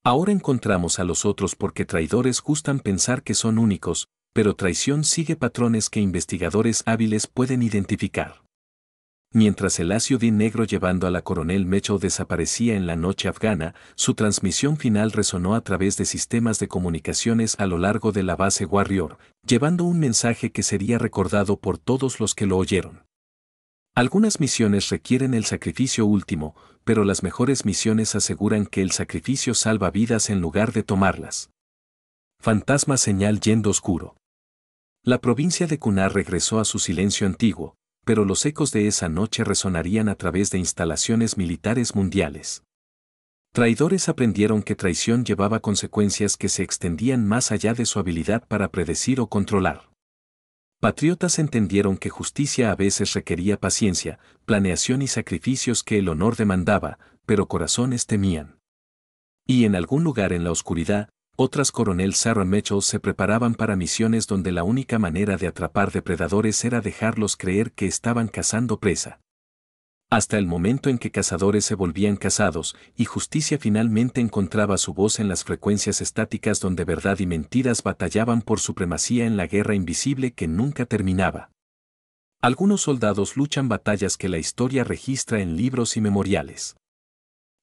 Speaker 1: Ahora encontramos a los otros porque traidores gustan pensar que son únicos, pero traición sigue patrones que investigadores hábiles pueden identificar. Mientras el SUV negro llevando a la coronel Mitchell desaparecía en la noche afgana, su transmisión final resonó a través de sistemas de comunicaciones a lo largo de la base Warrior, llevando un mensaje que sería recordado por todos los que lo oyeron. Algunas misiones requieren el sacrificio último, pero las mejores misiones aseguran que el sacrificio salva vidas en lugar de tomarlas. Fantasma señal yendo oscuro. La provincia de Kunar regresó a su silencio antiguo, pero los ecos de esa noche resonarían a través de instalaciones militares mundiales. Traidores aprendieron que traición llevaba consecuencias que se extendían más allá de su habilidad para predecir o controlar. Patriotas entendieron que justicia a veces requería paciencia, planeación y sacrificios que el honor demandaba, pero corazones temían. Y en algún lugar en la oscuridad, otras coronel Sarah Mitchell se preparaban para misiones donde la única manera de atrapar depredadores era dejarlos creer que estaban cazando presa. Hasta el momento en que cazadores se volvían cazados y justicia finalmente encontraba su voz en las frecuencias estáticas donde verdad y mentiras batallaban por supremacía en la guerra invisible que nunca terminaba. Algunos soldados luchan batallas que la historia registra en libros y memoriales.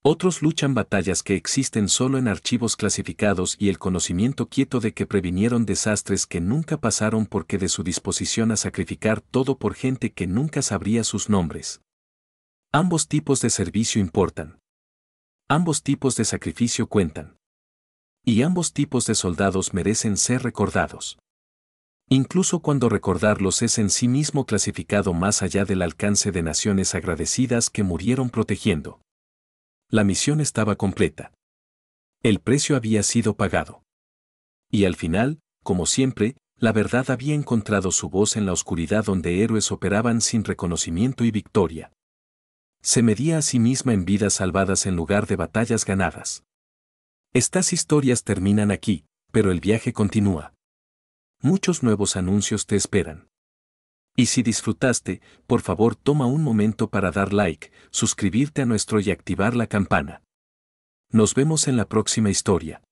Speaker 1: Otros luchan batallas que existen solo en archivos clasificados y el conocimiento quieto de que previnieron desastres que nunca pasaron porque de su disposición a sacrificar todo por gente que nunca sabría sus nombres. Ambos tipos de servicio importan. Ambos tipos de sacrificio cuentan. Y ambos tipos de soldados merecen ser recordados. Incluso cuando recordarlos es en sí mismo clasificado más allá del alcance de naciones agradecidas que murieron protegiendo. La misión estaba completa. El precio había sido pagado. Y al final, como siempre, la verdad había encontrado su voz en la oscuridad donde héroes operaban sin reconocimiento y victoria. Se medía a sí misma en vidas salvadas en lugar de batallas ganadas. Estas historias terminan aquí, pero el viaje continúa. Muchos nuevos anuncios te esperan. Y si disfrutaste, por favor toma un momento para dar like, suscribirte a nuestro y activar la campana. Nos vemos en la próxima historia.